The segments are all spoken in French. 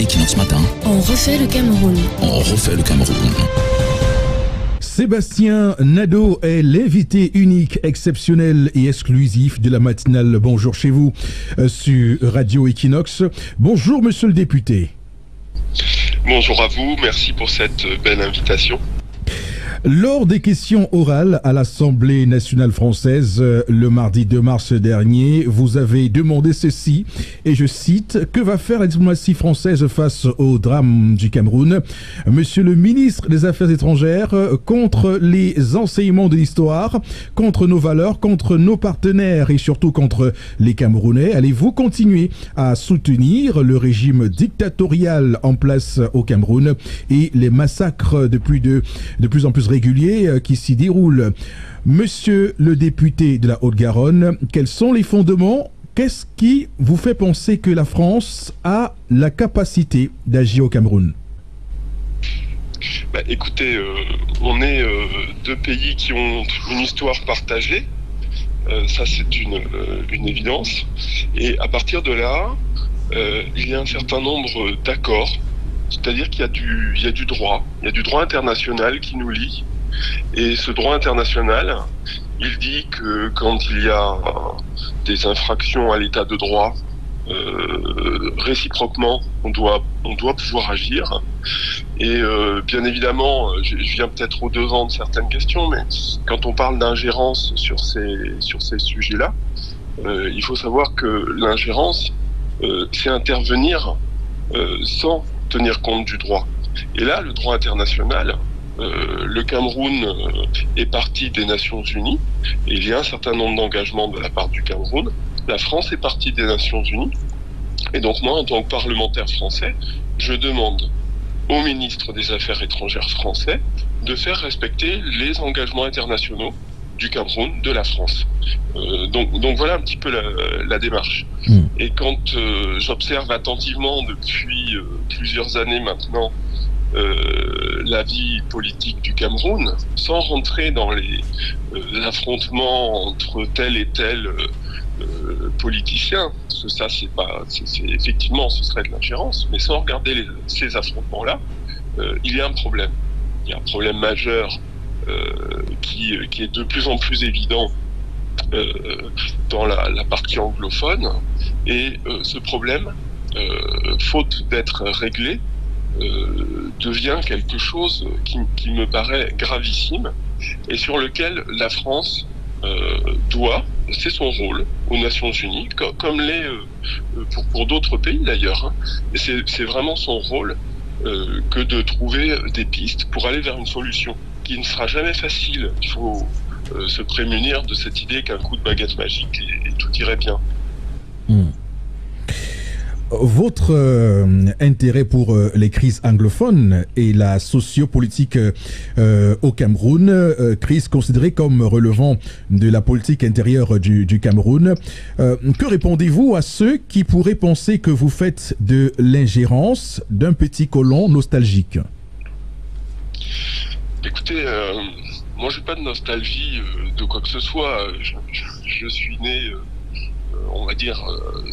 Equinox Matin. On refait le Cameroun. On refait le Cameroun. Sébastien Nadeau est l'invité unique, exceptionnel et exclusif de la matinale Bonjour chez vous sur Radio Equinox. Bonjour monsieur le député. Bonjour à vous, merci pour cette belle invitation. Lors des questions orales à l'Assemblée nationale française le mardi 2 mars dernier, vous avez demandé ceci, et je cite, « Que va faire la diplomatie française face au drame du Cameroun ? Monsieur le ministre des Affaires étrangères, contre les enseignements de l'histoire, contre nos valeurs, contre nos partenaires et surtout contre les Camerounais, allez-vous continuer à soutenir le régime dictatorial en place au Cameroun et les massacres de plus en plus réguliers qui s'y déroulent. Monsieur le député de la Haute-Garonne, quels sont les fondements? Qu'est-ce qui vous fait penser que la France a la capacité d'agir au Cameroun? Écoutez, on est deux pays qui ont une histoire partagée. Ça, c'est une évidence. Et à partir de là, il y a un certain nombre d'accords. C'est-à-dire qu'il y a du droit international qui nous lie. Et ce droit international, il dit que quand il y a des infractions à l'état de droit, réciproquement, on doit pouvoir agir. Et bien évidemment, je viens peut-être au-devant de certaines questions, mais quand on parle d'ingérence sur ces sujets-là, il faut savoir que l'ingérence, c'est intervenir sans tenir compte du droit. Et là, le droit international, le Cameroun est partie des Nations Unies, et il y a un certain nombre d'engagements de la part du Cameroun. La France est partie des Nations Unies, et donc moi, en tant que parlementaire français, je demande au ministre des Affaires étrangères français de faire respecter les engagements internationaux du Cameroun, de la France. Donc voilà un petit peu la démarche. Et quand j'observe attentivement depuis plusieurs années maintenant la vie politique du Cameroun, sans rentrer dans les affrontements entre tel et tel politicien, parce que ça c'est effectivement ce serait de l'ingérence, mais sans regarder ces affrontements-là, il y a un problème. Il y a un problème majeur qui est de plus en plus évident dans la partie anglophone, et ce problème, faute d'être réglé, devient quelque chose qui me paraît gravissime et sur lequel la France doit, c'est son rôle aux Nations Unies, comme l'est pour d'autres pays d'ailleurs, hein. C'est vraiment son rôle que de trouver des pistes pour aller vers une solution qui ne sera jamais facile. Il faut se prémunir de cette idée qu'un coup de baguette magique et tout irait bien. Votre intérêt pour les crises anglophones et la sociopolitique au Cameroun, crise considérée comme relevant de la politique intérieure du Cameroun, que répondez-vous à ceux qui pourraient penser que vous faites de l'ingérence d'un petit colon nostalgique? Écoutez, moi j'ai pas de nostalgie de quoi que ce soit. Je suis né, on va dire,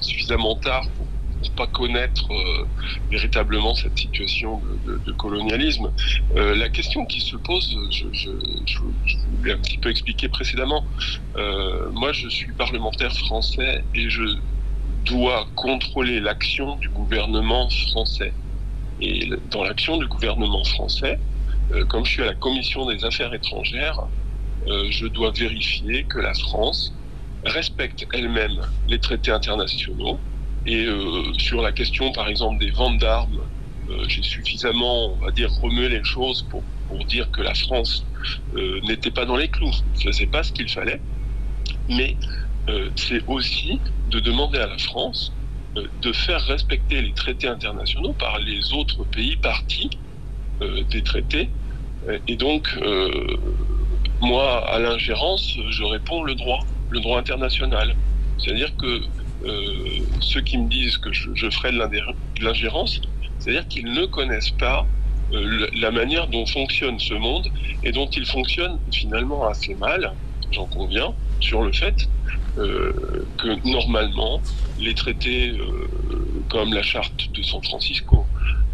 suffisamment tard pour pas connaître véritablement cette situation de colonialisme. La question qui se pose, je vous l'ai un petit peu expliqué précédemment. Moi, je suis parlementaire français et je dois contrôler l'action du gouvernement français. Et dans l'action du gouvernement français, comme je suis à la Commission des Affaires étrangères, je dois vérifier que la France respecte elle-même les traités internationaux. Et sur la question, par exemple, des ventes d'armes, j'ai suffisamment, on va dire, remué les choses pour dire que la France n'était pas dans les clous, ne faisait pas ce qu'il fallait. Mais c'est aussi de demander à la France de faire respecter les traités internationaux par les autres pays partis des traités. Et donc, moi, à l'ingérence, je réponds le droit international. C'est-à-dire que ceux qui me disent que je ferai de l'ingérence, c'est-à-dire qu'ils ne connaissent pas la manière dont fonctionne ce monde, et dont il fonctionne finalement assez mal, j'en conviens, sur le fait que normalement, les traités comme la charte de San Francisco,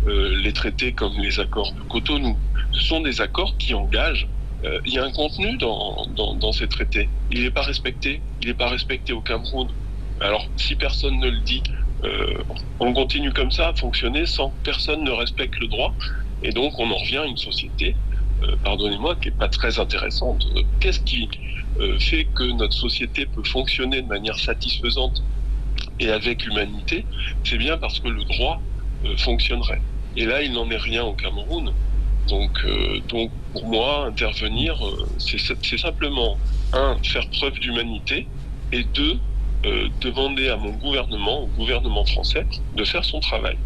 les traités comme les accords de Cotonou, ce sont des accords qui engagent. Il y a un contenu dans ces traités. Il n'est pas respecté. Il n'est pas respecté au Cameroun. Alors, si personne ne le dit, on continue comme ça à fonctionner sans que personne ne respecte le droit. Et donc, on en revient à une société, pardonnez-moi, qui n'est pas très intéressante. Qu'est-ce qui fait que notre société peut fonctionner de manière satisfaisante et avec humanité? C'est bien parce que le droit fonctionnerait. Et là, il n'en est rien au Cameroun. Donc pour moi, intervenir, c'est simplement, un, faire preuve d'humanité, et deux, demander à mon gouvernement, au gouvernement français, de faire son travail.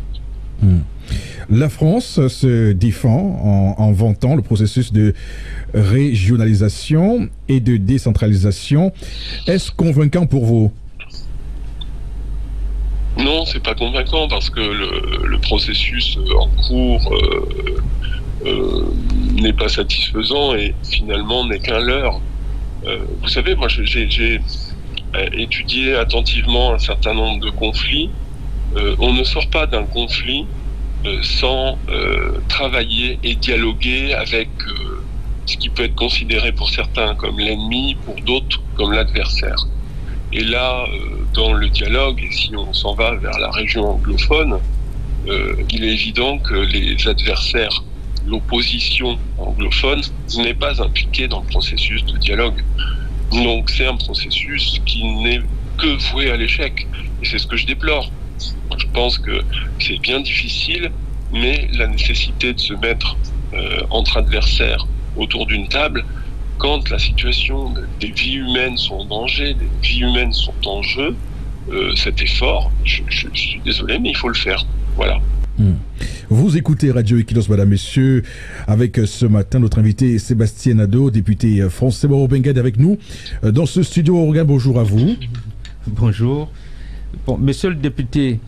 La France se défend en vantant le processus de régionalisation et de décentralisation. Est-ce convaincant pour vous? Non, c'est pas convaincant parce que le processus en cours n'est pas satisfaisant et finalement n'est qu'un leurre. Vous savez, moi j'ai étudié attentivement un certain nombre de conflits. On ne sort pas d'un conflit sans travailler et dialoguer avec ce qui peut être considéré pour certains comme l'ennemi, pour d'autres comme l'adversaire. Et là, dans le dialogue, et si on s'en va vers la région anglophone, il est évident que les adversaires, l'opposition anglophone, n'est pas impliquée dans le processus de dialogue. Donc c'est un processus qui n'est que voué à l'échec. Et c'est ce que je déplore. Je pense que c'est bien difficile, mais la nécessité de se mettre entre adversaires autour d'une table, quand la situation des vies humaines sont en danger, des vies humaines sont en jeu, cet effort, je suis désolé, mais il faut le faire. Voilà. Vous écoutez Radio Equinos, madame, messieurs, avec ce matin notre invité Sébastien Nadeau, député français Moro-Bengade avec nous dans ce studio. Organ, bonjour à vous. Bonjour. Bon, monsieur le député,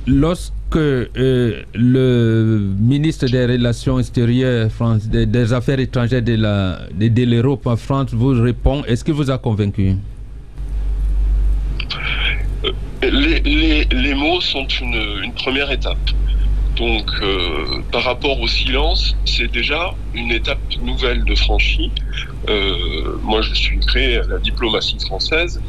lorsque le ministre des Relations extérieures, des Affaires étrangères de l'Europe en France vous répond, est-ce qu'il vous a convaincu? Les mots sont une première étape. Donc, par rapport au silence, c'est déjà une étape nouvelle de franchie. Moi, je suis créé à la diplomatie française,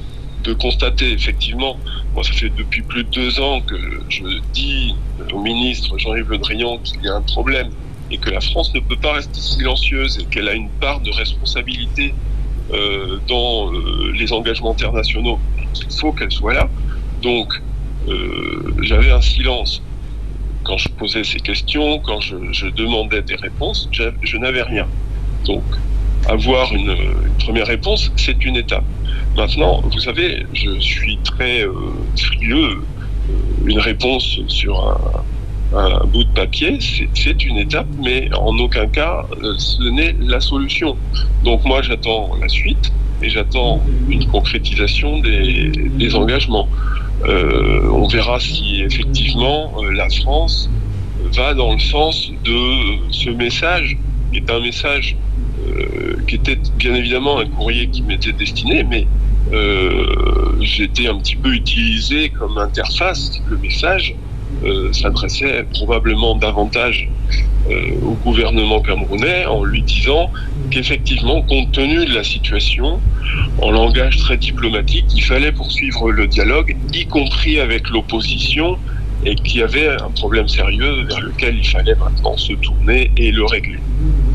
de constater effectivement, moi ça fait depuis plus de 2 ans que je dis au ministre Jean-Yves Le Drian qu'il y a un problème et que la France ne peut pas rester silencieuse et qu'elle a une part de responsabilité dans les engagements internationaux. Il faut qu'elle soit là. Donc, j'avais un silence. Quand je posais ces questions, quand je demandais des réponses, je n'avais rien. Donc, avoir une première réponse, c'est une étape. Maintenant, vous savez, je suis très frileux. Une réponse sur un bout de papier, c'est une étape, mais en aucun cas, ce n'est la solution. Donc moi, j'attends la suite et j'attends une concrétisation des engagements. On verra si effectivement la France va dans le sens de ce message, qui est un message qui était bien évidemment un courrier qui m'était destiné, mais j'étais un petit peu utilisé comme interface. Le message s'adressait probablement davantage au gouvernement camerounais en lui disant qu'effectivement, compte tenu de la situation, en langage très diplomatique, il fallait poursuivre le dialogue, y compris avec l'opposition, et qu'il y avait un problème sérieux vers lequel il fallait maintenant se tourner et le régler.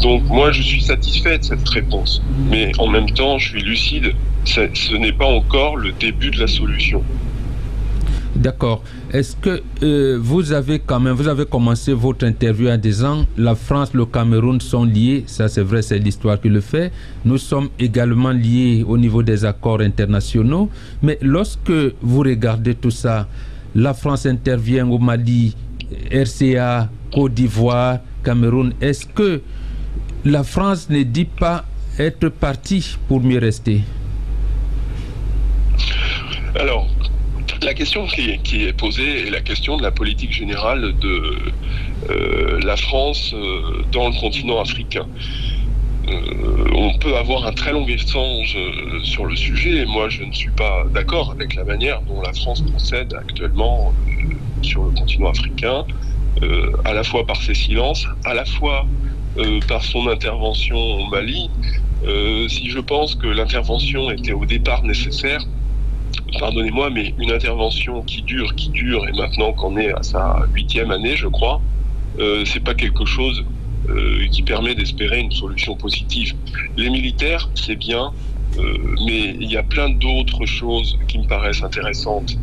Donc moi, je suis satisfait de cette réponse, mais en même temps, je suis lucide, ce n'est pas encore le début de la solution. D'accord. Est-ce que vous avez commencé votre interview en disant la France, le Cameroun sont liés, ça c'est vrai, c'est l'histoire qui le fait. Nous sommes également liés au niveau des accords internationaux, mais lorsque vous regardez tout ça, la France intervient au Mali, RCA, Côte d'Ivoire, Cameroun. Est-ce que la France ne dit pas être partie pour mieux rester? Alors, la question qui est posée est la question de la politique générale de la France dans le continent africain. on peut avoir un très long échange sur le sujet. Et moi, je ne suis pas d'accord avec la manière dont la France procède actuellement sur le continent africain, à la fois par ses silences, à la fois par son intervention au Mali. Si je pense que l'intervention était au départ nécessaire, pardonnez-moi, mais une intervention qui dure, et maintenant qu'on est à sa 8e année, je crois, c'est pas quelque chose qui permet d'espérer une solution positive. Les militaires, c'est bien, mais il y a plein d'autres choses qui me paraissent intéressantes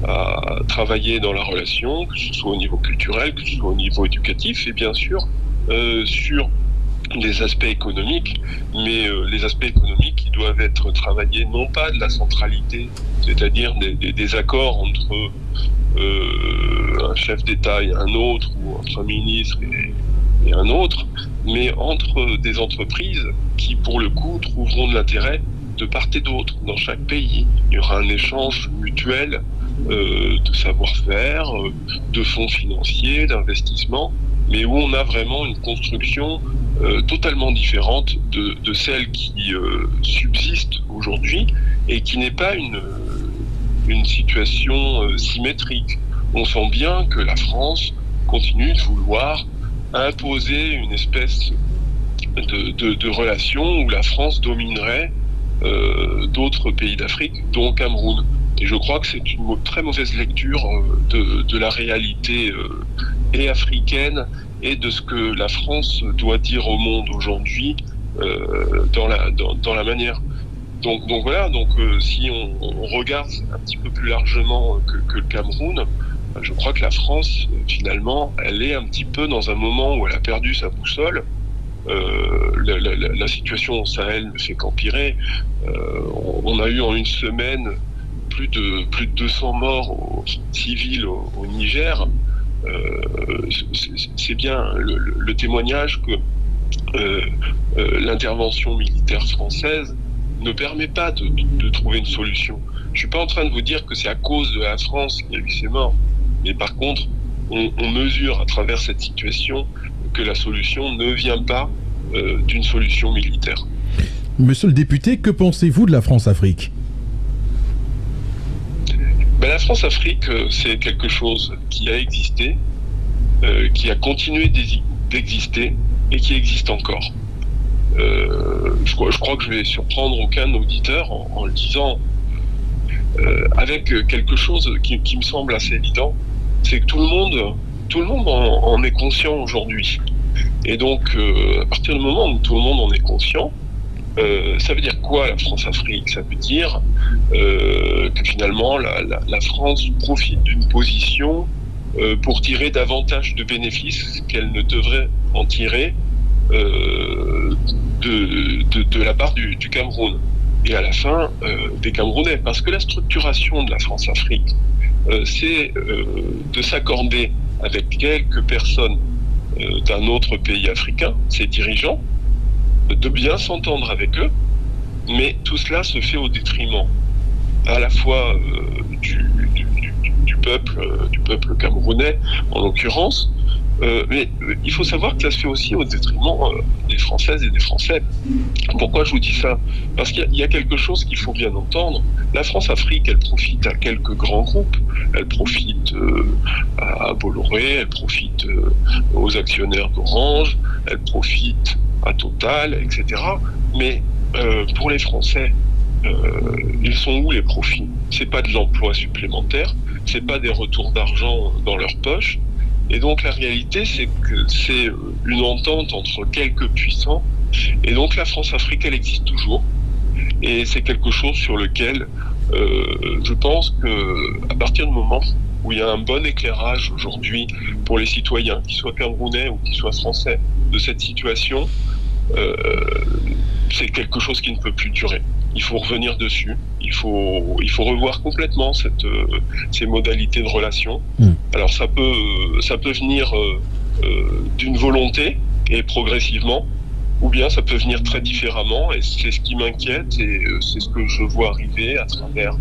à travailler dans la relation, que ce soit au niveau culturel, que ce soit au niveau éducatif, et bien sûr sur les aspects économiques, mais les aspects économiques qui doivent être travaillés non pas de la centralité, c'est-à-dire des accords entre un chef d'État et un autre, ou un Premier ministre et un autre, mais entre des entreprises qui, pour le coup, trouveront de l'intérêt de part et d'autre dans chaque pays. Il y aura un échange mutuel de savoir-faire, de fonds financiers, d'investissements, mais où on a vraiment une construction totalement différente de celle qui subsiste aujourd'hui et qui n'est pas une situation symétrique. On sent bien que la France continue de vouloir imposer une espèce de relation où la France dominerait d'autres pays d'Afrique, dont le Cameroun. Et je crois que c'est une très mauvaise lecture de la réalité et africaine et de ce que la France doit dire au monde aujourd'hui dans la manière. Donc voilà, si on regarde un petit peu plus largement que le Cameroun, je crois que la France, finalement, elle est un petit peu dans un moment où elle a perdu sa boussole. La situation au Sahel ne fait qu'empirer. On a eu en une semaine plus de 200 morts civils au Niger. C'est bien le témoignage que l'intervention militaire française ne permet pas de trouver une solution. Je suis pas en train de vous dire que c'est à cause de la France qu'il y a eu ces morts, mais par contre, on mesure à travers cette situation que la solution ne vient pas d'une solution militaire. Monsieur le député, que pensez-vous de la France-Afrique ? La France-Afrique, c'est quelque chose qui a existé, qui a continué d'exister et qui existe encore. Je crois que je vais surprendre aucun auditeur en le disant avec quelque chose qui me semble assez évident, c'est que tout le monde en est conscient aujourd'hui. Et donc, à partir du moment où tout le monde en est conscient, ça veut dire quoi la France-Afrique ? Ça veut dire que finalement la France profite d'une position pour tirer davantage de bénéfices qu'elle ne devrait en tirer de la part du Cameroun et à la fin des Camerounais. Parce que la structuration de la France-Afrique, c'est de s'accorder avec quelques personnes d'un autre pays africain, ses dirigeants, de bien s'entendre avec eux, mais tout cela se fait au détriment à la fois du peuple camerounais en l'occurrence, mais il faut savoir que ça se fait aussi au détriment des Françaises et des Français. Pourquoi je vous dis ça ? Parce qu'il y a quelque chose qu'il faut bien entendre. La France-Afrique, elle profite à quelques grands groupes. Elle profite à Bolloré, elle profite aux actionnaires d'Orange, elle profite à Total, etc. Mais pour les Français, ils sont où les profits ? C'est pas de l'emploi supplémentaire, c'est pas des retours d'argent dans leur poche. Et donc la réalité, c'est que c'est une entente entre quelques puissants. Et donc la France-Afrique, elle existe toujours. Et c'est quelque chose sur lequel je pense que à partir du moment où il y a un bon éclairage aujourd'hui pour les citoyens, qu'ils soient camerounais ou qu'ils soient français, de cette situation, c'est quelque chose qui ne peut plus durer. Il faut revenir dessus. Il faut revoir complètement ces modalités de relation. Alors ça peut venir d'une volonté et progressivement, ou bien ça peut venir très différemment, et c'est ce qui m'inquiète et c'est ce que je vois arriver à travers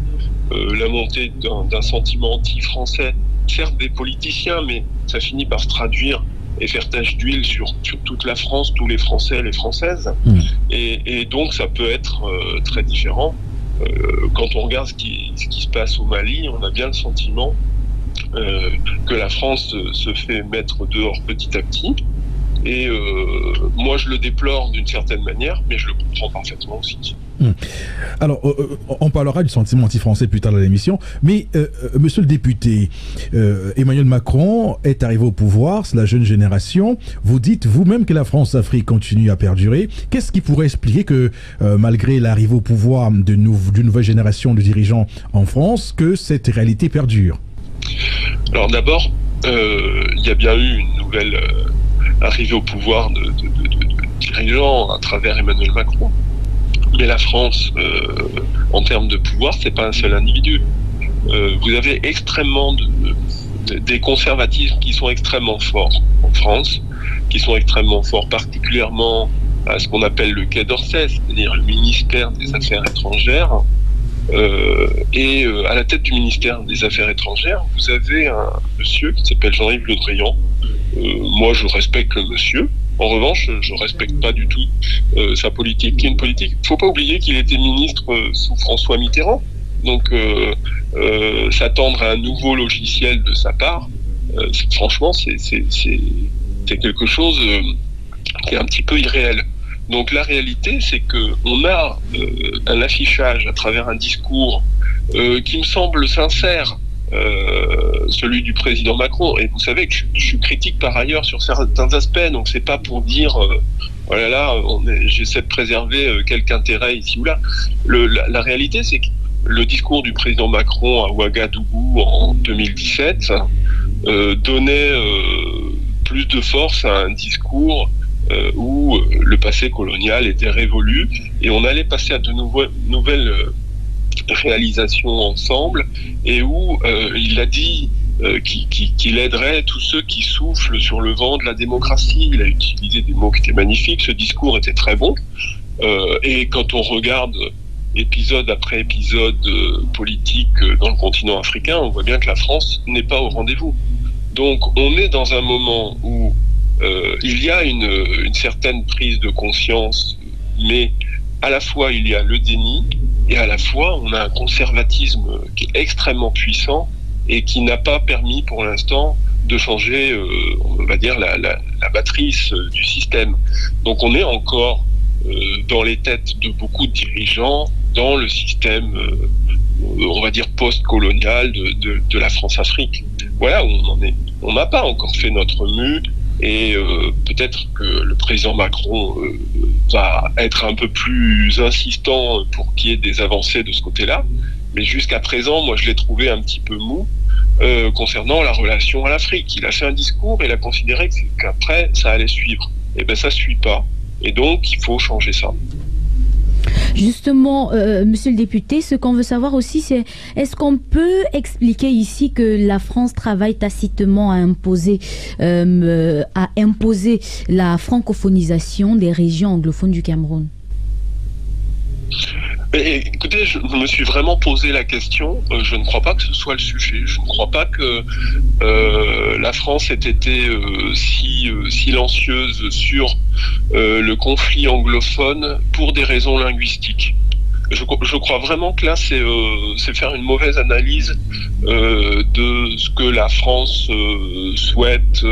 la montée d'un sentiment anti-français, certes des politiciens, mais ça finit par se traduire et faire tache d'huile sur toute la France, tous les Français et les Françaises. Et donc ça peut être très différent. Quand on regarde ce qui se passe au Mali, on a bien le sentiment que la France se fait mettre dehors petit à petit. Et moi, je le déplore d'une certaine manière, mais je le comprends parfaitement aussi. Alors, on parlera du sentiment anti-français plus tard dans l'émission, mais monsieur le député, Emmanuel Macron est arrivé au pouvoir, c'est la jeune génération. Vous dites vous-même que la France-Afrique continue à perdurer. Qu'est-ce qui pourrait expliquer que, malgré l'arrivée au pouvoir d'une nouvelle génération de dirigeants en France, que cette réalité perdure? Alors d'abord, il y a bien eu une nouvelle arrivée au pouvoir de dirigeants à travers Emmanuel Macron. Mais la France, en termes de pouvoir, c'est pas un seul individu. Vous avez extrêmement des conservatismes qui sont extrêmement forts en France, qui sont extrêmement forts particulièrement à ce qu'on appelle le Quai d'Orsay, c'est-à-dire le ministère des Affaires étrangères. Et à la tête du ministère des Affaires étrangères, vous avez un monsieur qui s'appelle Jean-Yves Le Drian. Moi, je respecte le monsieur. En revanche, je respecte pas du tout sa politique, qui est une politique. Il ne faut pas oublier qu'il était ministre sous François Mitterrand. Donc, s'attendre à un nouveau logiciel de sa part, franchement, c'est quelque chose qui est un petit peu irréel. Donc, la réalité, c'est qu'on a un affichage à travers un discours qui me semble sincère, celui du président Macron. Et vous savez que je suis critique par ailleurs sur certains aspects, donc c'est pas pour dire oh là là, j'essaie de préserver quelque intérêt ici ou là. La réalité, c'est que le discours du président Macron à Ouagadougou en 2017 donnait plus de force à un discours où le passé colonial était révolu et on allait passer à de nouvelles réalisations ensemble, et où il a dit qu'il aiderait tous ceux qui soufflent sur le vent de la démocratie. Il a utilisé des mots qui étaient magnifiques, ce discours était très bon, et quand on regarde épisode après épisode politique dans le continent africain, on voit bien que la France n'est pas au rendez-vous. Donc on est dans un moment où il y a une certaine prise de conscience, mais à la fois il y a le déni, et à la fois on a un conservatisme qui est extrêmement puissant et qui n'a pas permis pour l'instant de changer, on va dire, la matrice du système. Donc on est encore dans les têtes de beaucoup de dirigeants dans le système, on va dire, post-colonial de la France-Afrique. Voilà où on en est. On n'a pas encore fait notre mue, et peut-être que le président Macron va être un peu plus insistant pour qu'il y ait des avancées de ce côté-là. Mais jusqu'à présent, moi, je l'ai trouvé un petit peu mou concernant la relation à l'Afrique. Il a fait un discours et il a considéré qu'après, ça allait suivre. Eh bien, ça ne suit pas. Et donc, il faut changer ça. Justement, monsieur le député, ce qu'on veut savoir aussi, c'est est-ce qu'on peut expliquer ici que la France travaille tacitement à imposer la francophonisation des régions anglophones du Cameroun? Mais, écoutez, je me suis vraiment posé la question. Je ne crois pas que ce soit le sujet. Je ne crois pas que la France ait été si silencieuse sur le conflit anglophone pour des raisons linguistiques. Je crois vraiment que là, c'est faire une mauvaise analyse de ce que la France souhaite,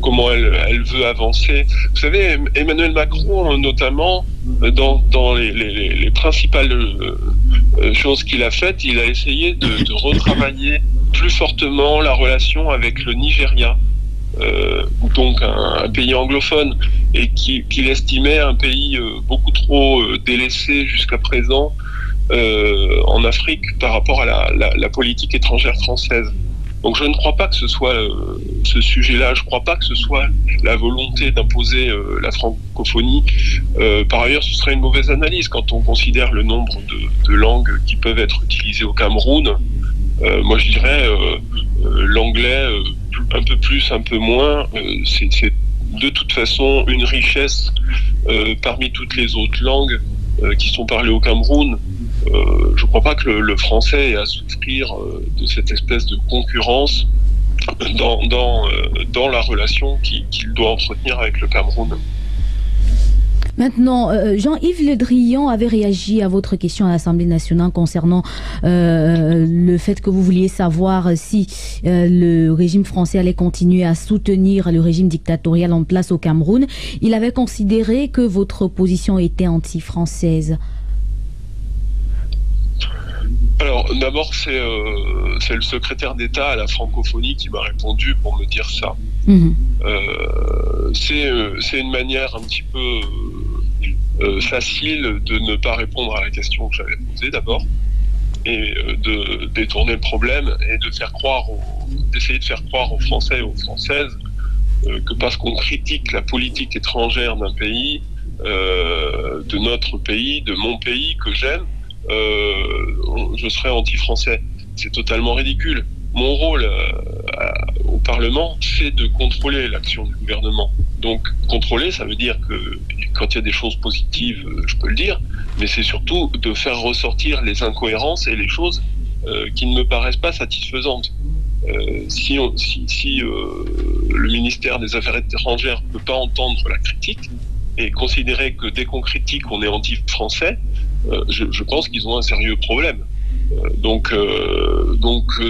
comment elle veut avancer. Vous savez, Emmanuel Macron, notamment, dans les principales choses qu'il a faites, il a essayé de retravailler plus fortement la relation avec le Nigeria, donc un pays anglophone, et qu'il estimait un pays beaucoup trop délaissé jusqu'à présent en Afrique par rapport à la politique étrangère française. Donc je ne crois pas que ce soit ce sujet-là, je ne crois pas que ce soit la volonté d'imposer la francophonie. Par ailleurs, ce serait une mauvaise analyse quand on considère le nombre de langues qui peuvent être utilisées au Cameroun. Moi je dirais l'anglais un peu plus, un peu moins, c'est de toute façon une richesse parmi toutes les autres langues qui sont parlées au Cameroun. Je ne crois pas que le français ait à souffrir de cette espèce de concurrence dans la relation qu'il doit entretenir avec le Cameroun. Maintenant, Jean-Yves Le Drian avait réagi à votre question à l'Assemblée nationale concernant le fait que vous vouliez savoir si le régime français allait continuer à soutenir le régime dictatorial en place au Cameroun. Il avait considéré que votre position était anti-française. Alors, d'abord, c'est le secrétaire d'État à la francophonie qui m'a répondu pour me dire ça. C'est une manière un petit peu facile de ne pas répondre à la question que j'avais posée d'abord, et de détourner le problème et d'essayer de faire croire aux Français et aux Françaises que parce qu'on critique la politique étrangère d'un pays, de notre pays, de mon pays que j'aime, je serais anti-français. C'est totalement ridicule. Mon rôle au Parlement, c'est de contrôler l'action du gouvernement. Donc, contrôler, ça veut dire que quand il y a des choses positives, je peux le dire, mais c'est surtout de faire ressortir les incohérences et les choses qui ne me paraissent pas satisfaisantes. Si le ministère des Affaires étrangères ne peut pas entendre la critique et considérer que dès qu'on critique, on est anti-français, je pense qu'ils ont un sérieux problème. Donc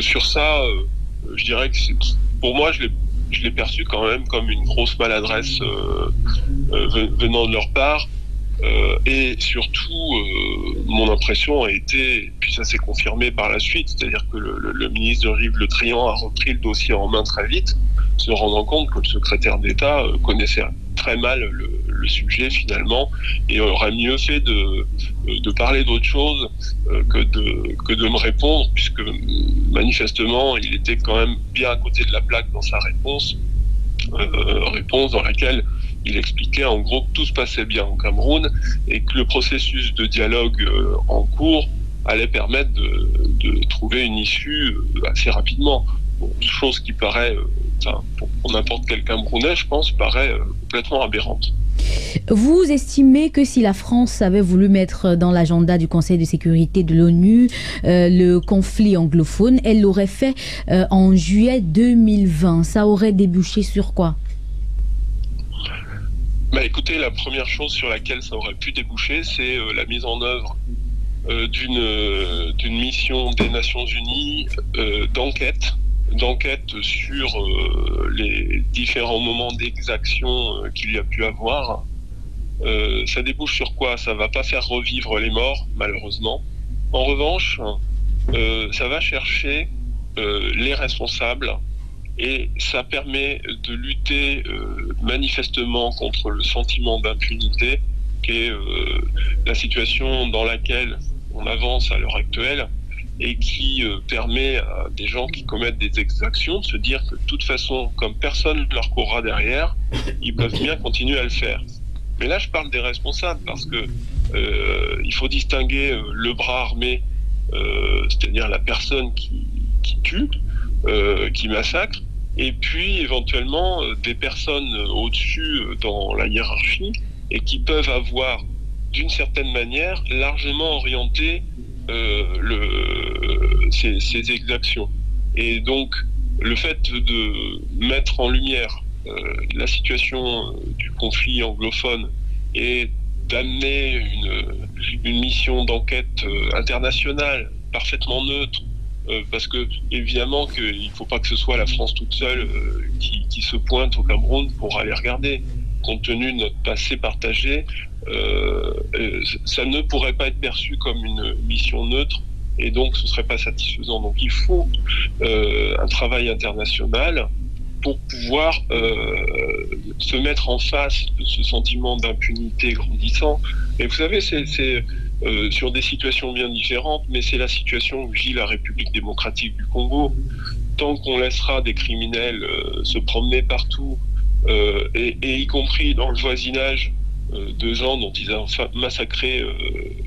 sur ça, je dirais que pour moi, je l'ai perçu quand même comme une grosse maladresse venant de leur part. Et surtout, mon impression a été, puis ça s'est confirmé par la suite, c'est-à-dire que le ministre Jean-Yves Le Drian a repris le dossier en main très vite, se rendant compte que le secrétaire d'État connaissait très mal le sujet finalement, et aurait mieux fait de parler d'autre chose que de me répondre, puisque manifestement il était quand même bien à côté de la plaque dans sa réponse dans laquelle il expliquait en gros que tout se passait bien au Cameroun et que le processus de dialogue en cours allait permettre de trouver une issue assez rapidement. Bon, chose qui paraît, pour n'importe quel Camerounais, je pense, paraît complètement aberrante. Vous estimez que si la France avait voulu mettre dans l'agenda du Conseil de sécurité de l'ONU le conflit anglophone, elle l'aurait fait en juillet 2020. Ça aurait débouché sur quoi ? Écoutez, la première chose sur laquelle ça aurait pu déboucher, c'est la mise en œuvre d'une mission des Nations Unies d'enquête sur les différents moments d'exaction qu'il y a pu avoir. Ça débouche sur quoi? Ça va pas faire revivre les morts, malheureusement. En revanche, ça va chercher les responsables et ça permet de lutter manifestement contre le sentiment d'impunité qui est la situation dans laquelle on avance à l'heure actuelle et qui permet à des gens qui commettent des exactions de se dire que de toute façon, comme personne ne leur courra derrière, ils peuvent bien continuer à le faire. Mais là, je parle des responsables parce que il faut distinguer le bras armé, c'est-à-dire la personne qui tue, qui massacre, et puis éventuellement des personnes au-dessus dans la hiérarchie et qui peuvent avoir, d'une certaine manière, largement orienté ces exactions. Et donc, le fait de mettre en lumière la situation du conflit anglophone et d'amener une mission d'enquête internationale parfaitement neutre, parce que évidemment qu'il ne faut pas que ce soit la France toute seule qui se pointe au Cameroun pour aller regarder. Compte tenu de notre passé partagé, ça ne pourrait pas être perçu comme une mission neutre et donc ce ne serait pas satisfaisant. Donc il faut un travail international pour pouvoir se mettre en face de ce sentiment d'impunité grandissant. Et vous savez, c'est sur des situations bien différentes, mais c'est la situation que vit la République démocratique du Congo. Tant qu'on laissera des criminels se promener partout, et y compris dans le voisinage de gens dont ils ont massacré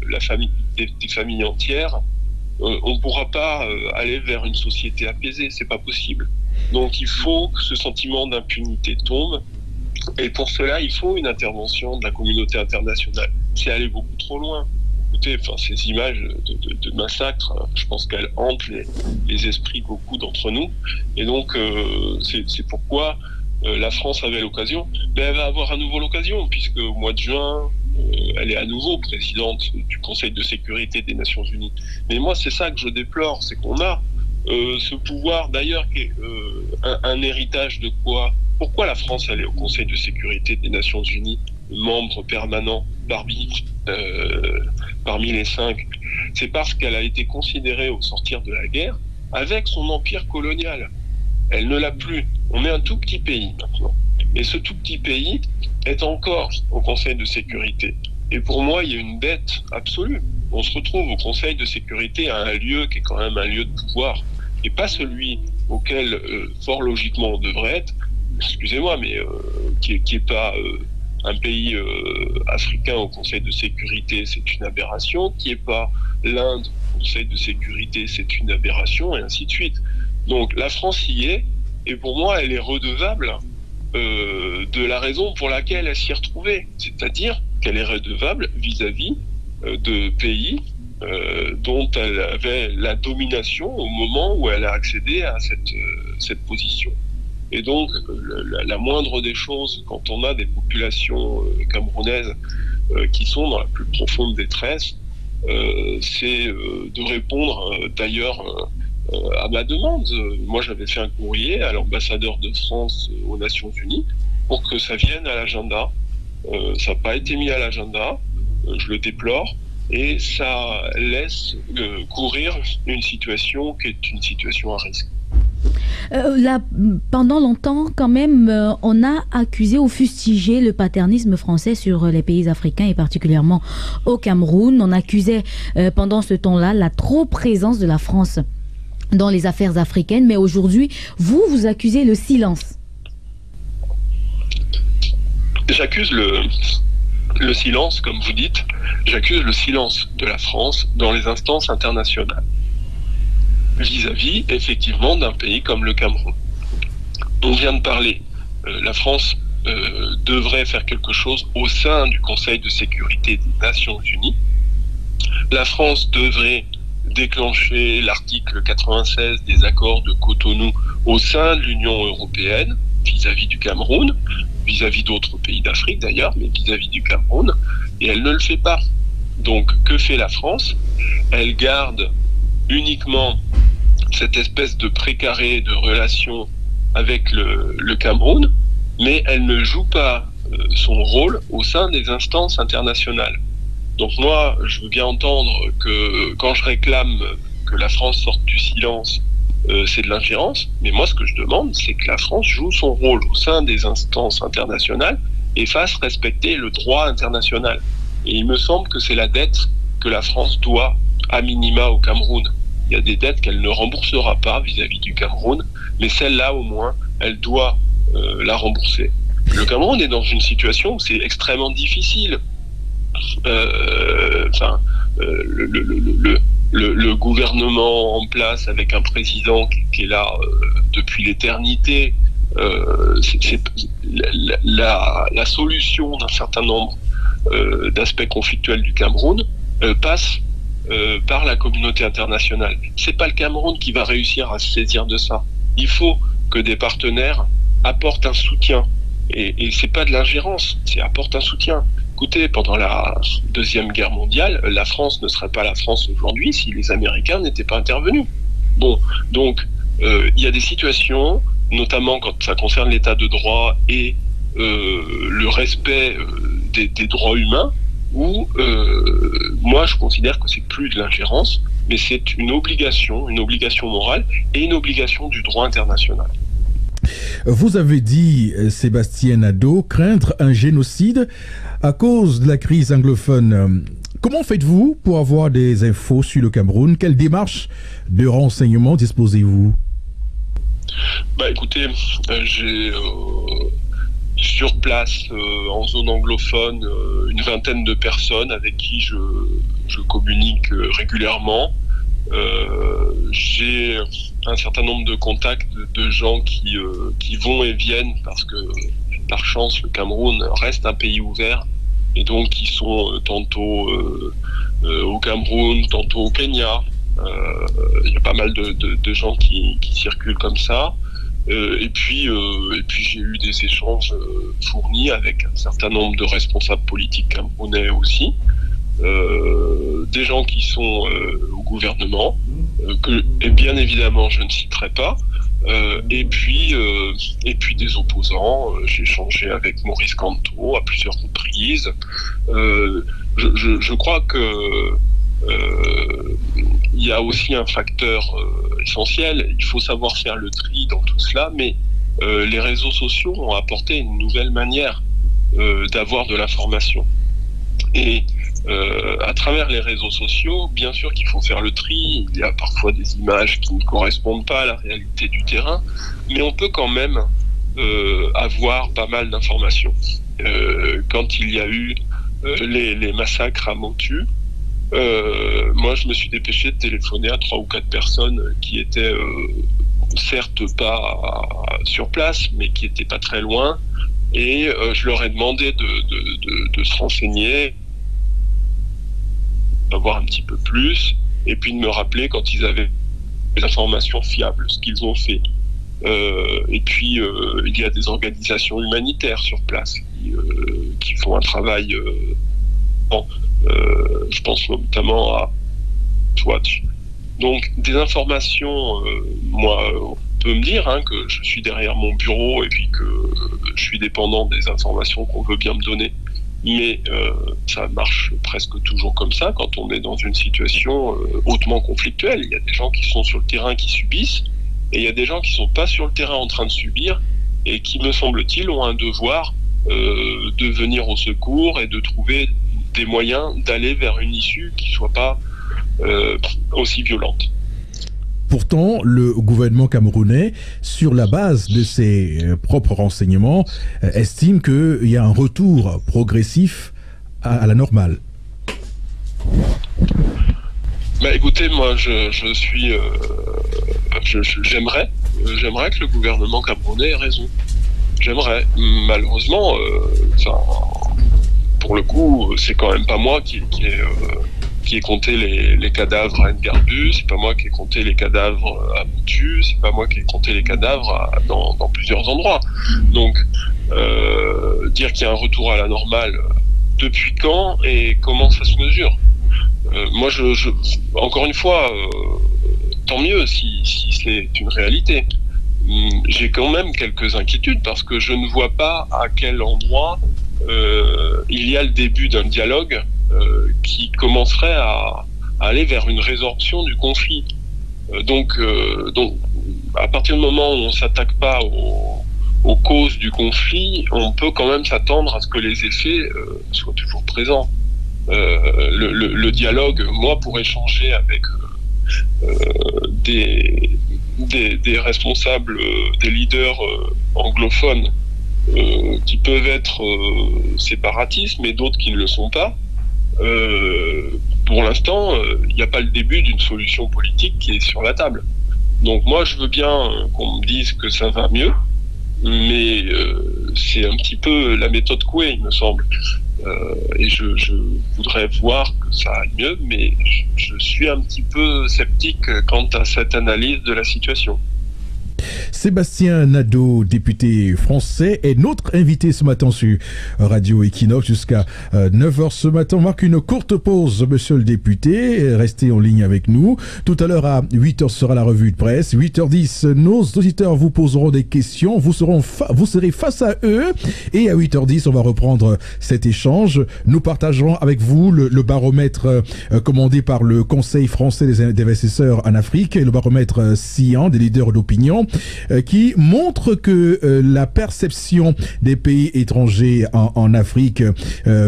des familles entières, on ne pourra pas aller vers une société apaisée, c'est pas possible. Donc il faut que ce sentiment d'impunité tombe, et pour cela il faut une intervention de la communauté internationale. C'est aller beaucoup trop loin. écoutez, enfin, ces images de massacre, je pense qu'elles hantent les esprits beaucoup d'entre nous. Et donc, c'est pourquoi la France avait l'occasion, mais elle va avoir à nouveau l'occasion, puisque au mois de juin, elle est à nouveau présidente du Conseil de sécurité des Nations Unies. Mais moi, c'est ça que je déplore, c'est qu'on a ce pouvoir, d'ailleurs, qui est un héritage de quoi? Pourquoi la France, elle est au Conseil de sécurité des Nations Unies, membre permanent parmi les 5? C'est parce qu'elle a été considérée au sortir de la guerre avec son empire colonial. Elle ne l'a plus. On est un tout petit pays maintenant. Et ce tout petit pays est encore au Conseil de sécurité. Et pour moi, il y a une dette absolue. On se retrouve au Conseil de sécurité à un lieu qui est quand même un lieu de pouvoir, et pas celui auquel, fort logiquement, on devrait être, excusez-moi, mais qui est pas un pays africain au Conseil de sécurité, c'est une aberration, qui est pas l'Inde au Conseil de sécurité, c'est une aberration, et ainsi de suite. Donc la France y est, et pour moi, elle est redevable de la raison pour laquelle elle s'y est retrouvée, c'est-à-dire qu'elle est redevable vis-à-vis de pays dont elle avait la domination au moment où elle a accédé à cette position. Et donc, la moindre des choses, quand on a des populations camerounaises qui sont dans la plus profonde détresse, c'est de répondre d'ailleurs à ma demande. Moi, j'avais fait un courrier à l'ambassadeur de France aux Nations Unies pour que ça vienne à l'agenda. Ça n'a pas été mis à l'agenda, je le déplore, et ça laisse courir une situation qui est une situation à risque. Là, pendant longtemps, quand même, on a accusé ou fustigé le paternalisme français sur les pays africains et particulièrement au Cameroun. On accusait pendant ce temps-là la trop présence de la France dans les affaires africaines, mais aujourd'hui, vous accusez le silence. J'accuse le silence, comme vous dites, j'accuse le silence de la France dans les instances internationales, vis-à-vis, effectivement, d'un pays comme le Cameroun. On vient de parler, la France devrait faire quelque chose au sein du Conseil de sécurité des Nations Unies. La France devrait déclencher l'article 96 des accords de Cotonou au sein de l'Union européenne, vis-à-vis du Cameroun, vis-à-vis d'autres pays d'Afrique d'ailleurs, mais vis-à-vis du Cameroun, et elle ne le fait pas. Donc, que fait la France? Elle garde uniquement cette espèce de précaré de relation avec le Cameroun, mais elle ne joue pas son rôle au sein des instances internationales. Donc moi, je veux bien entendre que quand je réclame que la France sorte du silence, c'est de l'ingérence, mais moi ce que je demande, c'est que la France joue son rôle au sein des instances internationales et fasse respecter le droit international. Et il me semble que c'est la dette que la France doit à minima au Cameroun. Il y a des dettes qu'elle ne remboursera pas vis-à-vis du Cameroun, mais celle-là au moins, elle doit la rembourser. Le Cameroun est dans une situation où c'est extrêmement difficile. Le gouvernement en place avec un président qui est là depuis l'éternité, la solution d'un certain nombre d'aspects conflictuels du Cameroun passe par la communauté internationale. C'est pas le Cameroun qui va réussir à se saisir de ça. Il faut que des partenaires apportent un soutien. Et c'est pas de l'ingérence, c'est apporte un soutien. Écoutez, pendant la Deuxième Guerre mondiale, la France ne serait pas la France aujourd'hui si les Américains n'étaient pas intervenus. Bon, donc il y a des situations, notamment quand ça concerne l'état de droit et le respect des droits humains, où moi je considère que c'est plus de l'ingérence, mais c'est une obligation morale et une obligation du droit international. Vous avez dit, Sébastien Nadeau, craindre un génocide à cause de la crise anglophone. Comment faites-vous pour avoir des infos sur le Cameroun? Quelle démarche de renseignement disposez-vous? Écoutez, j'ai sur place, en zone anglophone, une vingtaine de personnes avec qui je communique régulièrement. J'ai un certain nombre de contacts de gens qui vont et viennent parce que par chance le Cameroun reste un pays ouvert et donc ils sont tantôt au Cameroun, tantôt au Kenya. Il y a pas mal de gens qui circulent comme ça. Et puis j'ai eu des échanges fournis avec un certain nombre de responsables politiques camerounais aussi, des gens qui sont au gouvernement, et bien évidemment je ne citerai pas, et puis des opposants. J'ai échangé avec Maurice Kamto à plusieurs reprises. Je crois que il y a aussi un facteur essentiel. Il faut savoir faire le tri dans tout cela, mais les réseaux sociaux ont apporté une nouvelle manière d'avoir de l'information. Et à travers les réseaux sociaux, bien sûr qu'il faut faire le tri. Il y a parfois des images qui ne correspondent pas à la réalité du terrain, mais on peut quand même avoir pas mal d'informations. Quand il y a eu les massacres à Motu, moi je me suis dépêché de téléphoner à 3 ou 4 personnes qui étaient certes pas sur place, mais qui étaient pas très loin, et je leur ai demandé de se renseigner, d'avoir un petit peu plus, et puis de me rappeler quand ils avaient des informations fiables, ce qu'ils ont fait. Et puis il y a des organisations humanitaires sur place qui font un travail. Je pense notamment à Watch. Donc des informations, moi, on peut me dire que je suis derrière mon bureau et puis que je suis dépendant des informations qu'on veut bien me donner. Mais ça marche presque toujours comme ça quand on est dans une situation hautement conflictuelle. Il y a des gens qui sont sur le terrain qui subissent, et il y a des gens qui sont pas sur le terrain en train de subir et qui, me semble-t-il, ont un devoir de venir au secours et de trouver des moyens d'aller vers une issue qui soit pas aussi violente. Pourtant, le gouvernement camerounais, sur la base de ses propres renseignements, estime qu'il y a un retour progressif à la normale. Bah écoutez, moi j'aimerais que le gouvernement camerounais ait raison. J'aimerais. Malheureusement, pour le coup, c'est quand même pas moi qui ai compté les cadavres à Ngardu, c'est pas moi qui ai compté les cadavres à Motu, c'est pas moi qui ai compté les cadavres dans plusieurs endroits. Donc, dire qu'il y a un retour à la normale, depuis quand et comment ça se mesure? Moi, encore une fois, tant mieux si c'est une réalité. J'ai quand même quelques inquiétudes parce que je ne vois pas à quel endroit il y a le début d'un dialogue qui commencerait à aller vers une résorption du conflit. Donc, à partir du moment où on s'attaque pas aux causes du conflit, on peut quand même s'attendre à ce que les effets soient toujours présents. Le dialogue, moi, pour échanger avec des responsables, des leaders anglophones qui peuvent être séparatistes, mais d'autres qui ne le sont pas, pour l'instant, il n'y a pas le début d'une solution politique qui est sur la table. Donc moi, je veux bien qu'on me dise que ça va mieux, mais c'est un petit peu la méthode Coué, il me semble. Et je voudrais voir que ça aille mieux, mais je suis un petit peu sceptique quant à cette analyse de la situation. Sébastien Nadeau, député français, est notre invité ce matin sur Radio Equinox jusqu'à 9h ce matin. On marque une courte pause, monsieur le député. Restez en ligne avec nous. Tout à l'heure à 8h sera la revue de presse. 8h10, nos auditeurs vous poseront des questions. Vous serez face à eux. Et à 8h10, on va reprendre cet échange. Nous partagerons avec vous le baromètre commandé par le Conseil français des investisseurs en Afrique et le baromètre SIAN des leaders d'opinion, qui montre que la perception des pays étrangers en Afrique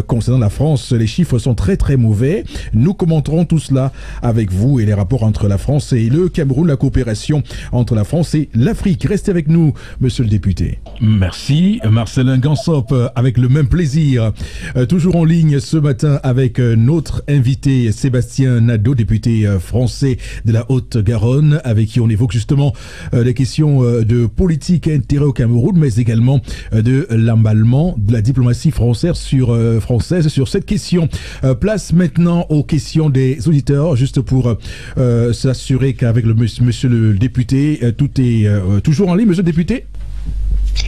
concernant la France, les chiffres sont très très mauvais. Nous commenterons tout cela avec vous et les rapports entre la France et le Cameroun, la coopération entre la France et l'Afrique. Restez avec nous, monsieur le député. Merci, Marcelin Gansop, avec le même plaisir. Toujours en ligne ce matin avec notre invité Sébastien Nadeau, député français de la Haute-Garonne, avec qui on évoque justement les questions de politique intérieure au Cameroun, mais également de l'emballement de la diplomatie française sur cette question. Place maintenant aux questions des auditeurs, juste pour s'assurer qu'avec monsieur le député, tout est toujours en ligne, monsieur le député?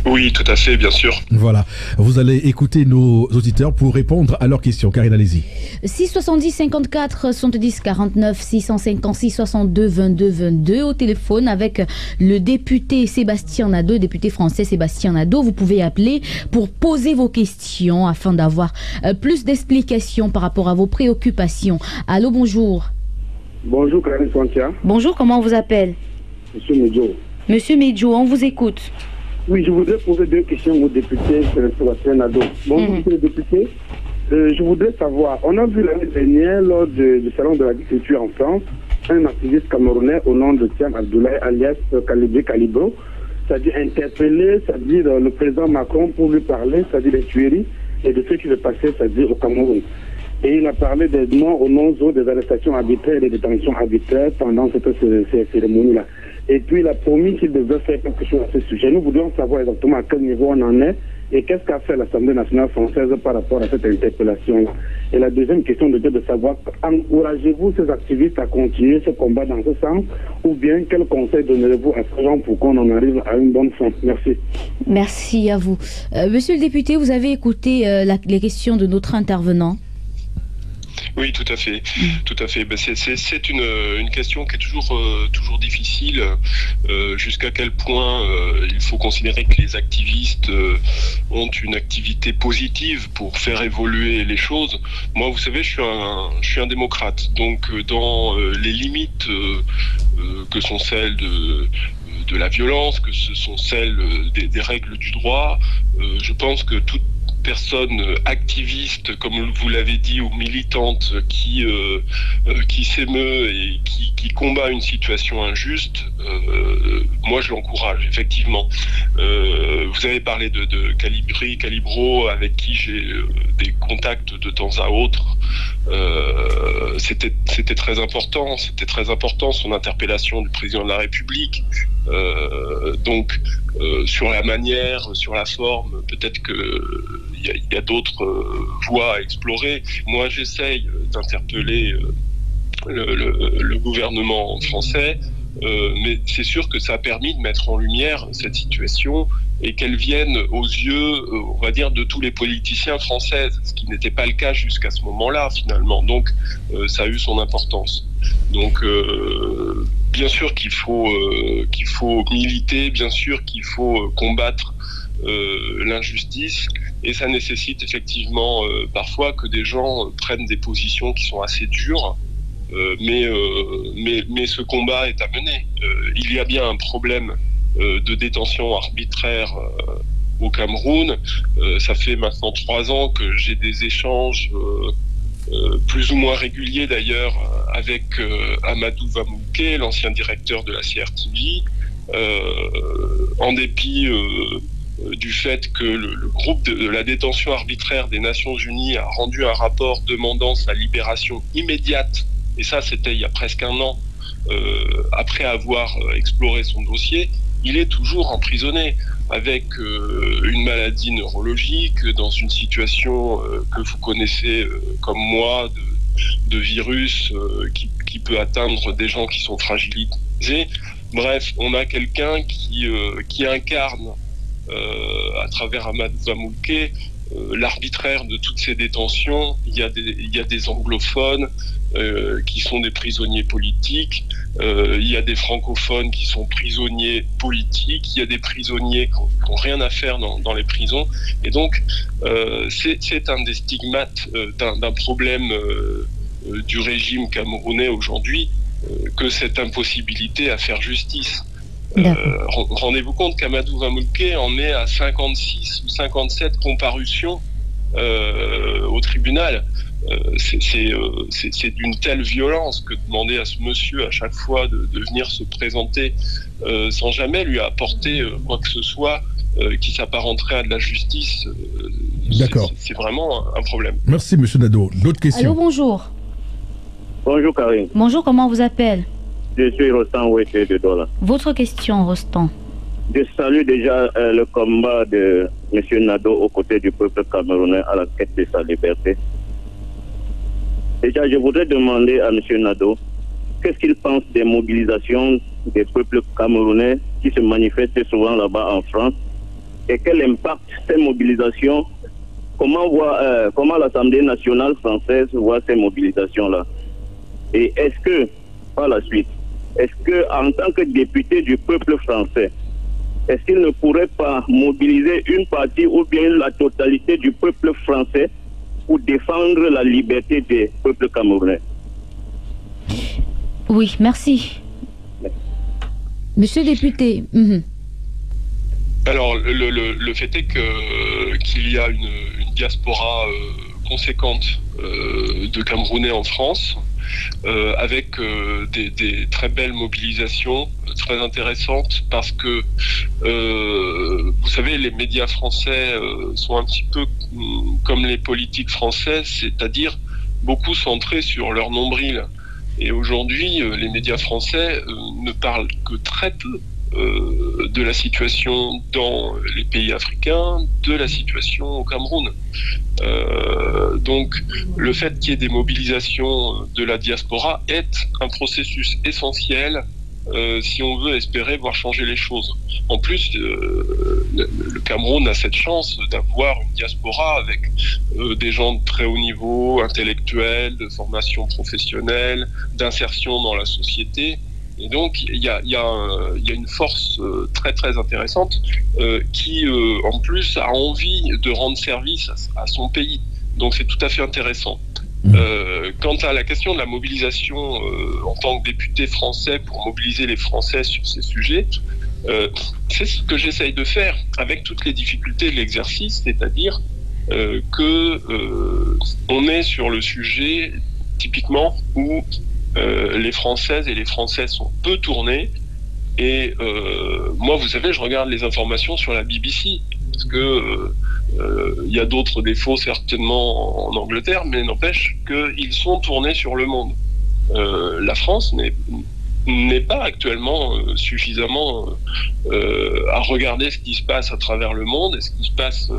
Oui, tout à fait, bien sûr. Voilà. Vous allez écouter nos auditeurs pour répondre à leurs questions. Karine, allez-y. 670 54 70 49 656 62 22 22 au téléphone avec le député Sébastien Nadeau, député français Sébastien Nadeau. Vous pouvez appeler pour poser vos questions afin d'avoir plus d'explications par rapport à vos préoccupations. Allô, bonjour. Bonjour, Karine Santia. Bonjour, comment on vous appelle? Monsieur Medjo. Monsieur Medjo, on vous écoute. Oui, je voudrais poser deux questions au député Sébastien Nadeau. Bonjour, monsieur le député. Je voudrais savoir, on a vu l'année dernière, lors du Salon de l'agriculture en France, un activiste camerounais au nom de Thiam Abdoulaye, alias Calibro, c'est-à-dire interpeller, c'est-à-dire le président Macron pour lui parler, c'est-à-dire des tueries et de ce qui se passait, c'est-à-dire au Cameroun. Et il a parlé des morts au nom des arrestations arbitraires et des détentions arbitraires pendant ces cérémonies-là. Et puis il a promis qu'il devait faire quelque chose à ce sujet. Nous voudrions savoir exactement à quel niveau on en est et qu'est-ce qu'a fait l'Assemblée nationale française par rapport à cette interpellation-là. Et la deuxième question de savoir, encouragez-vous ces activistes à continuer ce combat dans ce sens ou bien quel conseil donnerez-vous à ces gens pour qu'on en arrive à une bonne fin? Merci. Merci à vous. Monsieur le député, vous avez écouté les questions de notre intervenant? Oui, tout à fait, tout à fait. Ben, c'est une question qui est toujours difficile. Jusqu'à quel point il faut considérer que les activistes ont une activité positive pour faire évoluer les choses. Moi, vous savez, je suis un démocrate, donc dans les limites que sont celles de la violence, que ce sont celles des règles du droit, je pense que toute personne activiste, comme vous l'avez dit, ou militante qui s'émeut et qui combat une situation injuste, moi je l'encourage, effectivement. Vous avez parlé de Calibro, avec qui j'ai des contacts de temps à autre. C'était très important son interpellation du président de la République. Donc sur la manière, sur la forme, peut-être qu'il y a d'autres voies à explorer. Moi j'essaye d'interpeller le gouvernement français, mais c'est sûr que ça a permis de mettre en lumière cette situation et qu'elle vienne aux yeux, on va dire, de tous les politiciens français, ce qui n'était pas le cas jusqu'à ce moment-là, finalement. Donc, ça a eu son importance. Donc, bien sûr qu'il faut militer, bien sûr qu'il faut combattre l'injustice, et ça nécessite effectivement parfois que des gens prennent des positions qui sont assez dures. Mais ce combat est à mener. Il y a bien un problème de détention arbitraire au Cameroun. Ça fait maintenant 3 ans que j'ai des échanges plus ou moins réguliers d'ailleurs avec Amadou Vamouké, l'ancien directeur de la CRTV, en dépit du fait que le groupe de la détention arbitraire des Nations Unies a rendu un rapport demandant sa libération immédiate. Et ça, c'était il y a presque 1 an, après avoir exploré son dossier. Il est toujours emprisonné avec une maladie neurologique, dans une situation que vous connaissez comme moi, de virus qui peut atteindre des gens qui sont fragilisés. Bref, on a quelqu'un qui incarne, à travers Amadou Vamouké, l'arbitraire de toutes ces détentions. Il y a des anglophones qui sont des prisonniers politiques, il y a des francophones qui sont prisonniers politiques, il y a des prisonniers qui n'ont rien à faire dans les prisons. Et donc, c'est un des stigmates d'un problème du régime camerounais aujourd'hui, que cette impossibilité à faire justice. Rendez-vous compte qu'Amadou Vamouké en est à 56 ou 57 comparutions au tribunal. C'est d'une telle violence que demander à ce monsieur à chaque fois de venir se présenter sans jamais lui apporter quoi que ce soit qui s'apparenterait à de la justice, d'accord. C'est vraiment un problème. Merci monsieur Nadeau. D'autres questions? Allô, bonjour. Bonjour Karine. Bonjour, comment on vous appelle? Je suis Rostand Ouété de Dola. Votre question, Rostand. Je salue déjà le combat de M. Nado aux côtés du peuple camerounais à la quête de sa liberté. Déjà, je voudrais demander à M. Nado qu'est-ce qu'il pense des mobilisations des peuples camerounais qui se manifestent souvent là-bas en France et quel impact ces mobilisations, comment l'Assemblée nationale française voit ces mobilisations-là. Et est-ce que, par la suite, est-ce qu'en tant que député du peuple français, est-ce qu'il ne pourrait pas mobiliser une partie ou bien la totalité du peuple français pour défendre la liberté des peuples camerounais? Oui, merci. Monsieur le député. Alors, le fait est qu'il y a une diaspora conséquente de Camerounais en France, avec des très belles mobilisations, très intéressantes, parce que, vous savez, les médias français sont un petit peu comme les politiques françaises, c'est-à-dire beaucoup centrés sur leur nombril. Et aujourd'hui, les médias français ne parlent que très peu de la situation dans les pays africains, de la situation au Cameroun. Donc, le fait qu'il y ait des mobilisations de la diaspora est un processus essentiel si on veut espérer voir changer les choses. En plus, le Cameroun a cette chance d'avoir une diaspora avec des gens de très haut niveau, intellectuels, de formation professionnelle, d'insertion dans la société. Et donc, il y a une force très très intéressante qui, en plus, a envie de rendre service à son pays. Donc, c'est tout à fait intéressant. Quant à la question de la mobilisation en tant que député français pour mobiliser les Français sur ces sujets, c'est ce que j'essaye de faire avec toutes les difficultés de l'exercice, c'est-à-dire on est sur le sujet typiquement où les Françaises et les Français sont peu tournés. Et moi, vous savez, je regarde les informations sur la BBC, parce que il y a d'autres défauts certainement en Angleterre, mais n'empêche qu'ils sont tournés sur le monde. La France n'est pas actuellement suffisamment à regarder ce qui se passe à travers le monde et ce qui se passe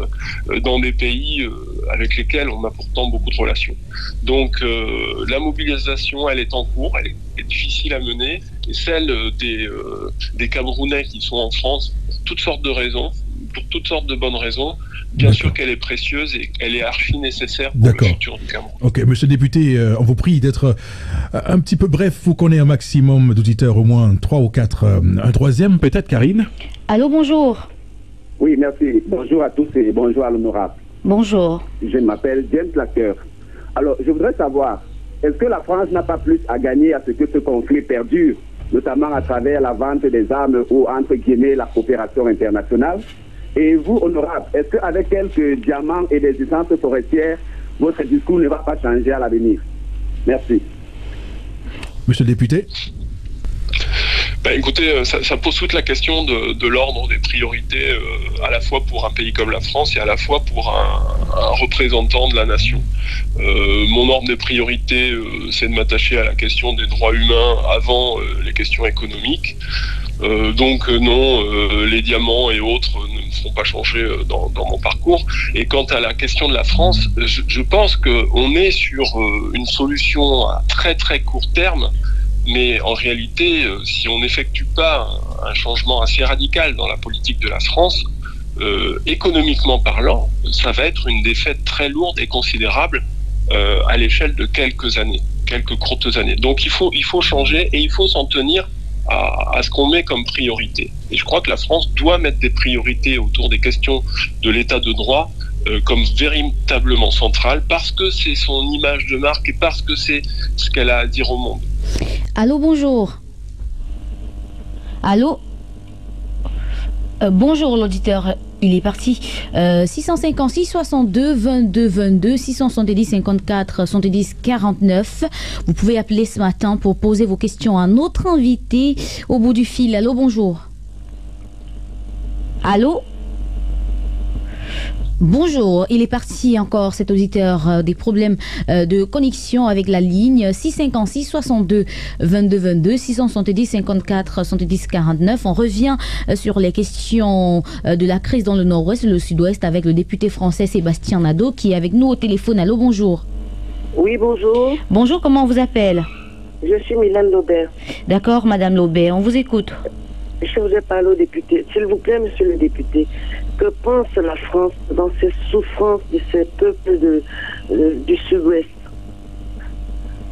dans des pays avec lesquels on a pourtant beaucoup de relations. Donc la mobilisation, elle est en cours, elle est difficile à mener, et celle des Camerounais qui sont en France pour toutes sortes de raisons, pour toutes sortes de bonnes raisons, bien sûr qu'elle est précieuse et qu'elle est archi nécessaire pour le futur du Cameroun. Ok, monsieur le député, on vous prie d'être un petit peu bref. Vous connaissez un maximum d'auditeurs, au moins 3 ou 4. Un troisième, peut-être, Karine? Allô, bonjour. Oui, merci. Bonjour à tous et bonjour à l'honorable. Bonjour. Je m'appelle James Lacteur. Alors, je voudrais savoir, est-ce que la France n'a pas plus à gagner à ce que ce conflit perdure, notamment à travers la vente des armes ou, entre guillemets, la coopération internationale? Et vous, honorable, est-ce qu'avec quelques diamants et des essences forestières, votre discours ne va pas changer à l'avenir? Merci. Monsieur le député. Écoutez, ça pose toute la question de l'ordre des priorités, à la fois pour un pays comme la France et à la fois pour un représentant de la nation. Mon ordre des priorités, c'est de m'attacher à la question des droits humains avant les questions économiques. Donc non, les diamants et autres ne me feront pas changer dans mon parcours. Et quant à la question de la France, je pense qu'on est sur une solution à très très court terme. Mais en réalité, si on n'effectue pas un changement assez radical dans la politique de la France, économiquement parlant, ça va être une défaite très lourde et considérable à l'échelle de quelques années, quelques courtes années. Donc il faut changer et il faut s'en tenir à ce qu'on met comme priorité. Et je crois que la France doit mettre des priorités autour des questions de l'état de droit comme véritablement centrales, parce que c'est son image de marque et parce que c'est ce qu'elle a à dire au monde. Allô, bonjour. Allô. Bonjour l'auditeur, il est parti. 656 62 22 22 670 54 70 49. Vous pouvez appeler ce matin pour poser vos questions à notre invité au bout du fil. Allô, bonjour. Allô. Bonjour, il est parti encore cet auditeur, des problèmes de connexion avec la ligne 656 62 22 22 670 54 70 49. On revient sur les questions de la crise dans le nord-ouest et le sud-ouest avec le député français Sébastien Nadeau qui est avec nous au téléphone. Allô, bonjour. Oui, bonjour. Bonjour, comment on vous appelle? Je suis Mylène Laubert. D'accord, Madame Laubert, on vous écoute. Je voudrais parler au député. S'il vous plaît, monsieur le député, que pense la France dans ces souffrances de ces peuples du sud-ouest?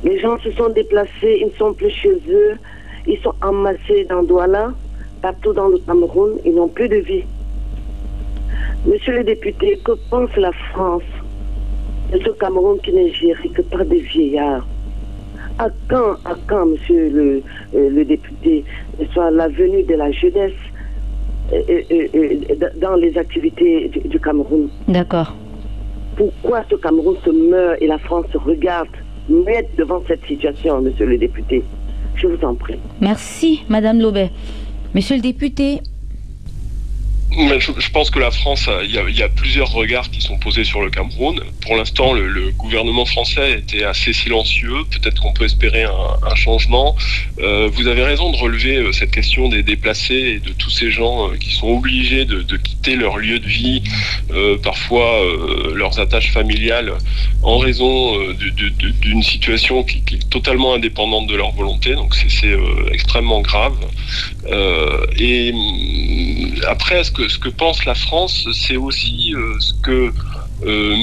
Les gens se sont déplacés, ils ne sont plus chez eux, ils sont amassés dans Douala, partout dans le Cameroun, ils n'ont plus de vie. Monsieur le député, que pense la France de ce Cameroun qui n'est géré que par des vieillards? À quand, monsieur le député, soit la venue de la jeunesse dans les activités du Cameroun? D'accord. Pourquoi ce Cameroun se meurt et la France se regarde muette devant cette situation, monsieur le député? Je vous en prie. Merci, Madame Laubert. Monsieur le député. Mais je pense que la France, il y a plusieurs regards qui sont posés sur le Cameroun. Pour l'instant, le gouvernement français était assez silencieux. Peut-être qu'on peut espérer un changement. Vous avez raison de relever cette question des déplacés et de tous ces gens qui sont obligés de quitter leur lieu de vie, parfois leurs attaches familiales, en raison d'une situation qui est totalement indépendante de leur volonté. Donc c'est extrêmement grave. Et après, ce que pense la France, c'est aussi ce que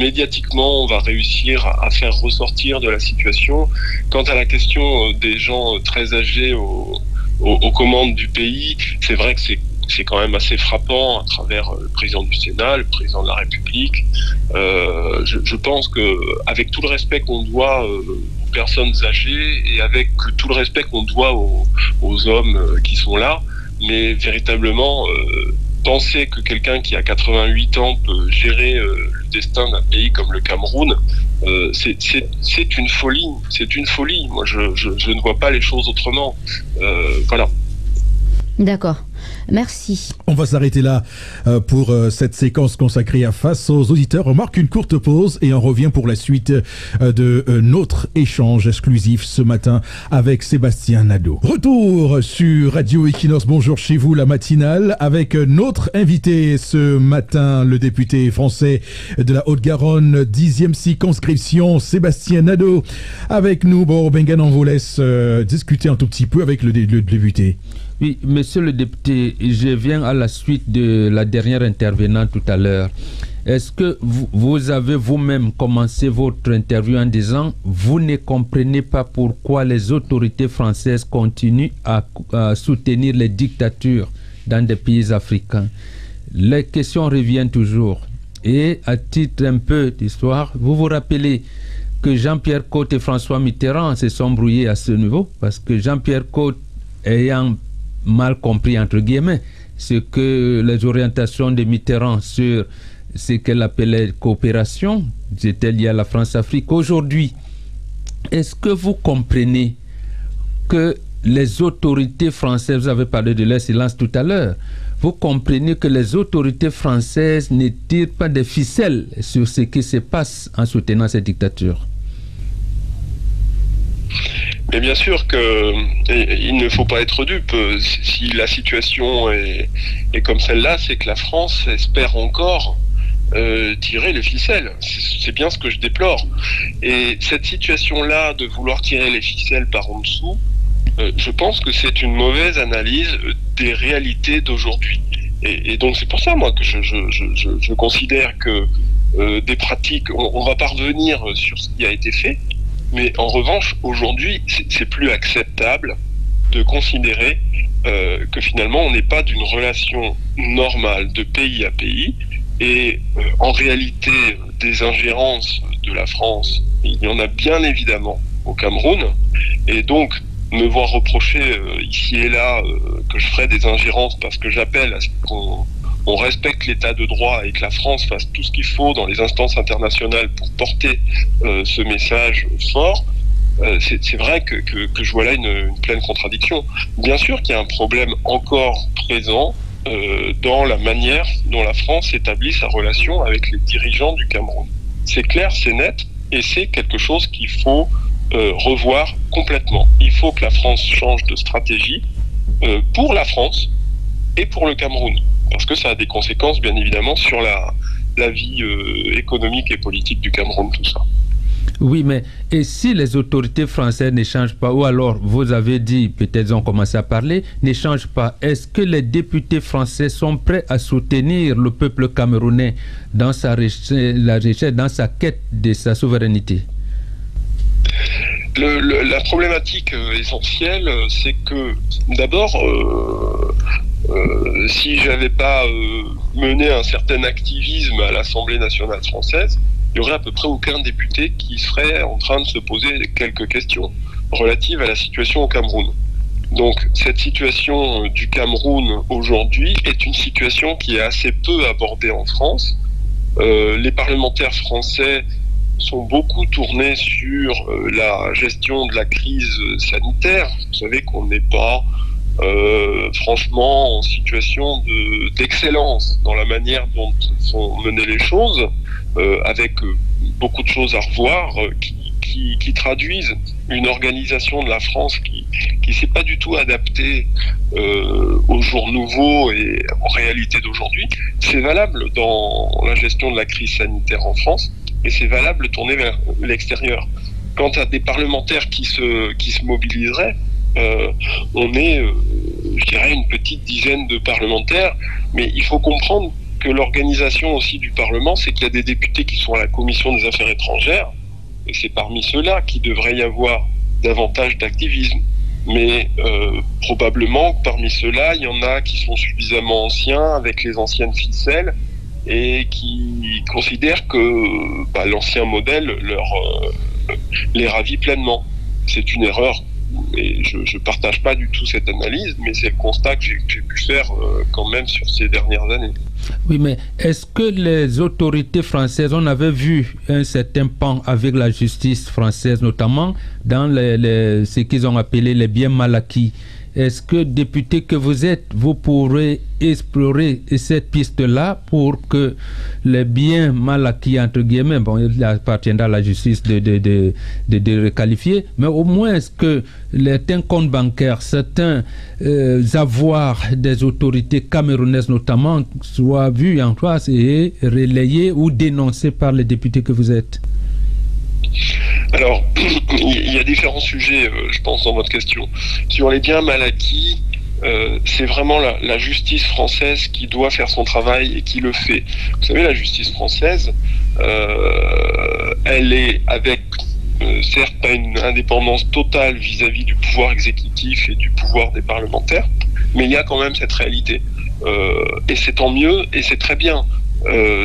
médiatiquement on va réussir à faire ressortir de la situation. Quant à la question des gens très âgés aux commandes du pays, c'est vrai que c'est quand même assez frappant à travers le président du Sénat, le président de la République. Je pense que avec tout le respect qu'on doit aux personnes âgées et avec tout le respect qu'on doit aux hommes qui sont là, mais véritablement penser que quelqu'un qui a 88 ans peut gérer le destin d'un pays comme le Cameroun, c'est une folie. C'est une folie. Moi, je ne vois pas les choses autrement. Voilà. D'accord. Merci. On va s'arrêter là pour cette séquence consacrée à Face aux auditeurs. On marque une courte pause et on revient pour la suite de notre échange exclusif ce matin avec Sébastien Nadeau. Retour sur Radio Equinox. Bonjour chez vous, la matinale, avec notre invité ce matin, le député français de la Haute-Garonne, 10e circonscription, Sébastien Nadeau. Avec nous, bon, Bengan, on vous laisse discuter un tout petit peu avec le député. Oui, monsieur le député, je viens à la suite de la dernière intervenante tout à l'heure. Est-ce que vous avez vous-même commencé votre interview en disant « Vous ne comprenez pas pourquoi les autorités françaises continuent à soutenir les dictatures dans des pays africains ?» Les questions reviennent toujours. Et à titre un peu d'histoire, vous vous rappelez que Jean-Pierre Cot et François Mitterrand se sont brouillés à ce niveau parce que Jean-Pierre Cot ayant mal compris, entre guillemets, ce que les orientations de Mitterrand sur ce qu'elle appelait coopération, c'était lié à la France-Afrique. Aujourd'hui, est-ce que vous comprenez que les autorités françaises, vous avez parlé de leur silence tout à l'heure, vous comprenez que les autorités françaises ne tirent pas des ficelles sur ce qui se passe en soutenant cette dictature? Mais bien sûr qu'il ne faut pas être dupe. Si la situation est comme celle-là, c'est que la France espère encore tirer les ficelles. C'est bien ce que je déplore. Et cette situation-là de vouloir tirer les ficelles par en dessous, je pense que c'est une mauvaise analyse des réalités d'aujourd'hui. Et donc c'est pour ça, moi, que je considère que des pratiques, on va pas revenir sur ce qui a été fait, mais en revanche, aujourd'hui, c'est plus acceptable de considérer que finalement, on n'est pas d'une relation normale de pays à pays. Et en réalité, des ingérences de la France, il y en a bien évidemment au Cameroun. Et donc, me voir reprocher ici et là que je ferais des ingérences parce que j'appelle à ce qu'on respecte l'état de droit et que la France fasse tout ce qu'il faut dans les instances internationales pour porter ce message fort, c'est vrai que je vois là une pleine contradiction. Bien sûr qu'il y a un problème encore présent dans la manière dont la France établit sa relation avec les dirigeants du Cameroun. C'est clair, c'est net, et c'est quelque chose qu'il faut revoir complètement. Il faut que la France change de stratégie pour la France et pour le Cameroun, parce que ça a des conséquences bien évidemment sur la vie économique et politique du Cameroun, tout ça. Oui, mais et si les autorités françaises ne changent pas, ou alors vous avez dit, peut-être ils ont commencé à parler, ne changent pas, est-ce que les députés français sont prêts à soutenir le peuple camerounais dans sa recherche, dans sa quête de sa souveraineté? La problématique essentielle, c'est que d'abord, si j'avais pas mené un certain activisme à l'Assemblée nationale française, il y aurait à peu près aucun député qui serait en train de se poser quelques questions relatives à la situation au Cameroun. Donc cette situation du Cameroun aujourd'hui est une situation qui est assez peu abordée en France. Les parlementaires français sont beaucoup tournés sur la gestion de la crise sanitaire. Vous savez qu'on n'est pas franchement en situation d'excellence dans la manière dont sont menées les choses, avec beaucoup de choses à revoir qui traduisent une organisation de la France qui s'est pas du tout adaptée aux jours nouveaux et aux réalités d'aujourd'hui. C'est valable dans la gestion de la crise sanitaire en France et c'est valable tourné vers l'extérieur. Quant à des parlementaires qui se mobiliseraient, on est, je dirais, une petite dizaine de parlementaires, mais il faut comprendre que l'organisation aussi du Parlement, c'est qu'il y a des députés qui sont à la Commission des Affaires étrangères, et c'est parmi ceux-là qu'il devrait y avoir davantage d'activisme. Mais probablement, parmi ceux-là, il y en a qui sont suffisamment anciens, avec les anciennes ficelles, et qui considèrent que l'ancien modèle les ravit pleinement. C'est une erreur. Et je ne partage pas du tout cette analyse, mais c'est le constat que j'ai pu faire quand même sur ces dernières années. Oui, mais est-ce que les autorités françaises, on avait vu un certain pan avec la justice française, notamment dans ce qu'ils ont appelé les biens mal acquis? Est-ce que, député que vous êtes, vous pourrez explorer cette piste-là pour que les biens mal acquis, entre guillemets, bon, il appartiendra à la justice de requalifier, mais au moins est-ce que certains comptes bancaires, certains avoirs des autorités camerounaises notamment, soient vus en face et relayés ou dénoncés par les députés que vous êtes? Alors, il y a différents sujets, je pense, dans votre question. Sur les biens mal acquis, c'est vraiment la justice française qui doit faire son travail et qui le fait. Vous savez, la justice française, elle est avec, certes, pas une indépendance totale vis-à-vis du pouvoir exécutif et du pouvoir des parlementaires, mais il y a quand même cette réalité. Et c'est tant mieux, et c'est très bien.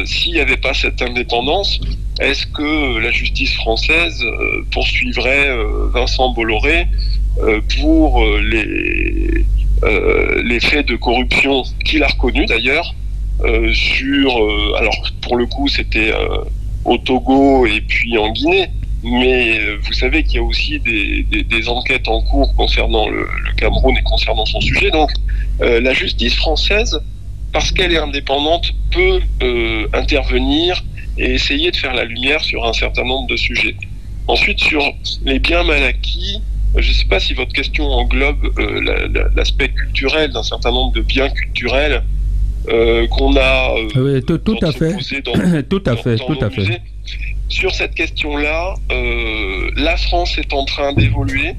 S'il n'y avait pas cette indépendance, est-ce que la justice française poursuivrait Vincent Bolloré pour les faits de corruption qu'il a reconnus d'ailleurs alors pour le coup c'était au Togo et puis en Guinée, mais vous savez qu'il y a aussi des enquêtes en cours concernant le Cameroun et concernant son sujet. Donc la justice française, parce qu'elle est indépendante, peut intervenir et essayer de faire la lumière sur un certain nombre de sujets. Ensuite, sur les biens mal acquis, je ne sais pas si votre question englobe l'aspect culturel d'un certain nombre de biens culturels qu'on a oui, tout à fait. Tout à fait. Sur cette question-là, la France est en train d'évoluer.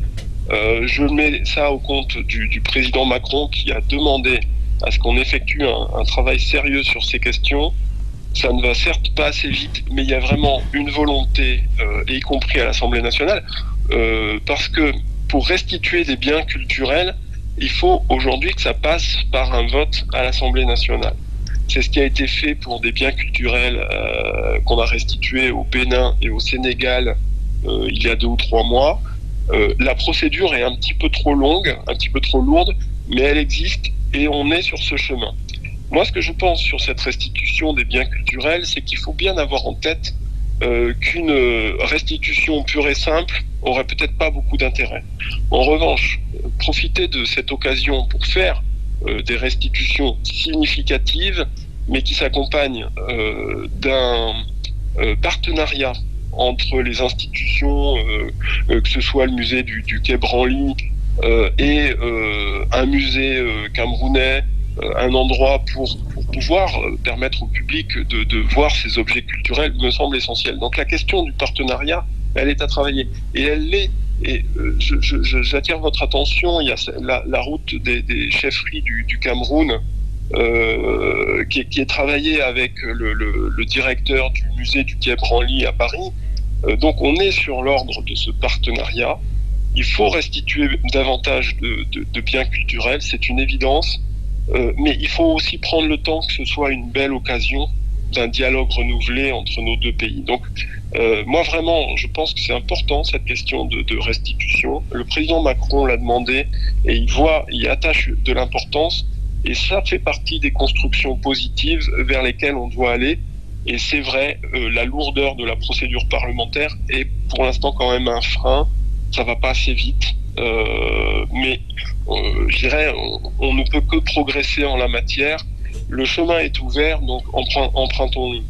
Je mets ça au compte du président Macron qui a demandé à ce qu'on effectue un travail sérieux sur ces questions. Ça ne va certes pas assez vite, mais il y a vraiment une volonté, y compris à l'Assemblée nationale, parce que pour restituer des biens culturels, il faut aujourd'hui que ça passe par un vote à l'Assemblée nationale. C'est ce qui a été fait pour des biens culturels qu'on a restitués au Bénin et au Sénégal il y a 2 ou 3 mois. La procédure est un petit peu trop longue, un petit peu trop lourde, mais elle existe et on est sur ce chemin. Moi, ce que je pense sur cette restitution des biens culturels, c'est qu'il faut bien avoir en tête qu'une restitution pure et simple aurait peut-être pas beaucoup d'intérêt. En revanche, profiter de cette occasion pour faire des restitutions significatives, mais qui s'accompagnent d'un partenariat entre les institutions, que ce soit le musée du Quai Branly et un musée camerounais, un endroit pour pouvoir permettre au public de voir ces objets culturels, me semble essentiel. Donc la question du partenariat, elle est à travailler. Et elle l'est. Et j'attire votre attention, il y a la route des chefferies du Cameroun, qui est travaillée avec le directeur du musée du Quai Branly à Paris. Donc on est sur l'ordre de ce partenariat. Il faut restituer davantage de biens culturels, c'est une évidence. Mais il faut aussi prendre le temps que ce soit une belle occasion d'un dialogue renouvelé entre nos deux pays. Donc, moi vraiment, je pense que c'est important cette question de restitution. Le président Macron l'a demandé et il y attache de l'importance. Et ça fait partie des constructions positives vers lesquelles on doit aller. Et c'est vrai, la lourdeur de la procédure parlementaire est pour l'instant quand même un frein. Ça va pas assez vite. Mais je dirais, on ne peut que progresser en la matière. Le chemin est ouvert, donc empruntons-le.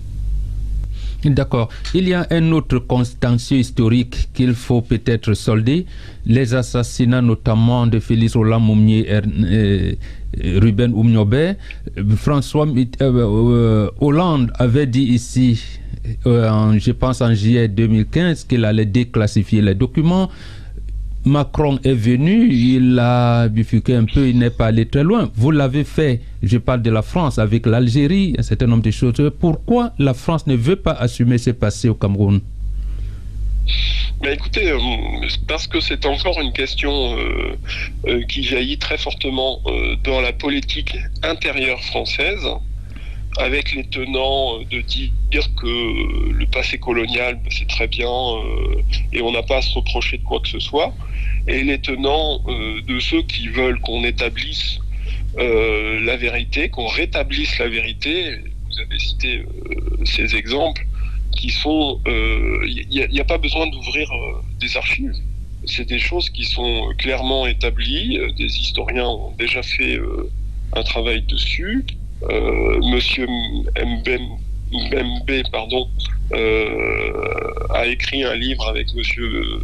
D'accord. Il y a un autre contentieux historique qu'il faut peut-être solder. Les assassinats notamment de Félix Roland Moumié et Ruben Oumniobé. François Hollande avait dit ici, je pense en juillet 2015, qu'il allait déclassifier les documents. Macron est venu, il a bifurqué un peu, il n'est pas allé très loin. Vous l'avez fait, je parle de la France, avec l'Algérie, un certain nombre de choses. Pourquoi la France ne veut pas assumer ce passé au Cameroun? Mais écoutez, parce que c'est encore une question qui jaillit très fortement dans la politique intérieure française, avec les tenants de dire que le passé colonial, c'est très bien et on n'a pas à se reprocher de quoi que ce soit, et les tenants de ceux qui veulent qu'on établisse la vérité, qu'on rétablisse la vérité. Vous avez cité ces exemples qui sont... Il n'y a pas besoin d'ouvrir des archives. C'est des choses qui sont clairement établies. Des historiens ont déjà fait un travail dessus. Monsieur Mbembe, a écrit un livre avec Monsieur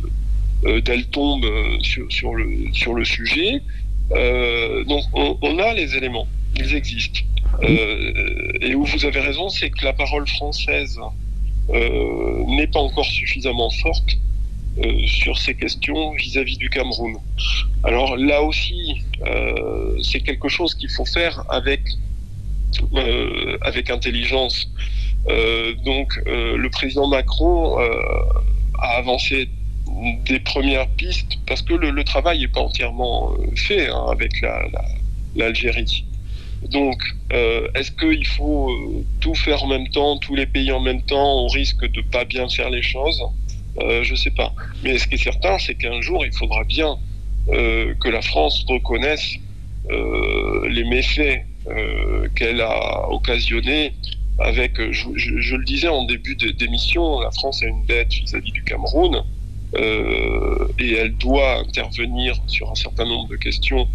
Deltombe sur le sujet. Donc on a les éléments, ils existent. Et où vous avez raison, c'est que la parole française n'est pas encore suffisamment forte sur ces questions vis-à-vis du Cameroun. Alors là aussi, c'est quelque chose qu'il faut faire avec intelligence. Donc le président Macron a avancé des premières pistes parce que le travail n'est pas entièrement fait avec l'Algérie. Donc est-ce qu'il faut tout faire en même temps, tous les pays en même temps, au risque de pas bien faire les choses? Je sais pas. Mais ce qui est certain, c'est qu'un jour il faudra bien que la France reconnaisse les méfaits qu'elle a occasionné avec, je le disais en début d'émission, la France a une dette vis-à-vis du Cameroun et elle doit intervenir sur un certain nombre de questions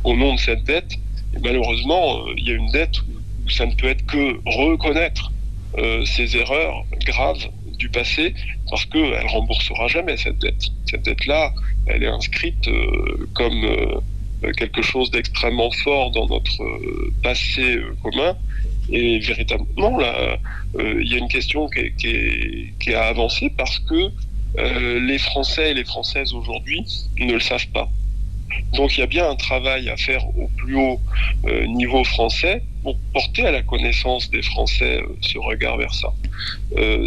au nom de cette dette. Et malheureusement, il y a une dette où ça ne peut être que reconnaître ces erreurs graves du passé, parce qu'elle ne remboursera jamais cette dette. Cette dette-là, elle est inscrite comme quelque chose d'extrêmement fort dans notre passé commun. Et véritablement, là, il y a une question qui a avancé parce que les Français et les Françaises aujourd'hui ne le savent pas. Donc il y a bien un travail à faire au plus haut niveau français pour porter à la connaissance des Français ce regard vers ça.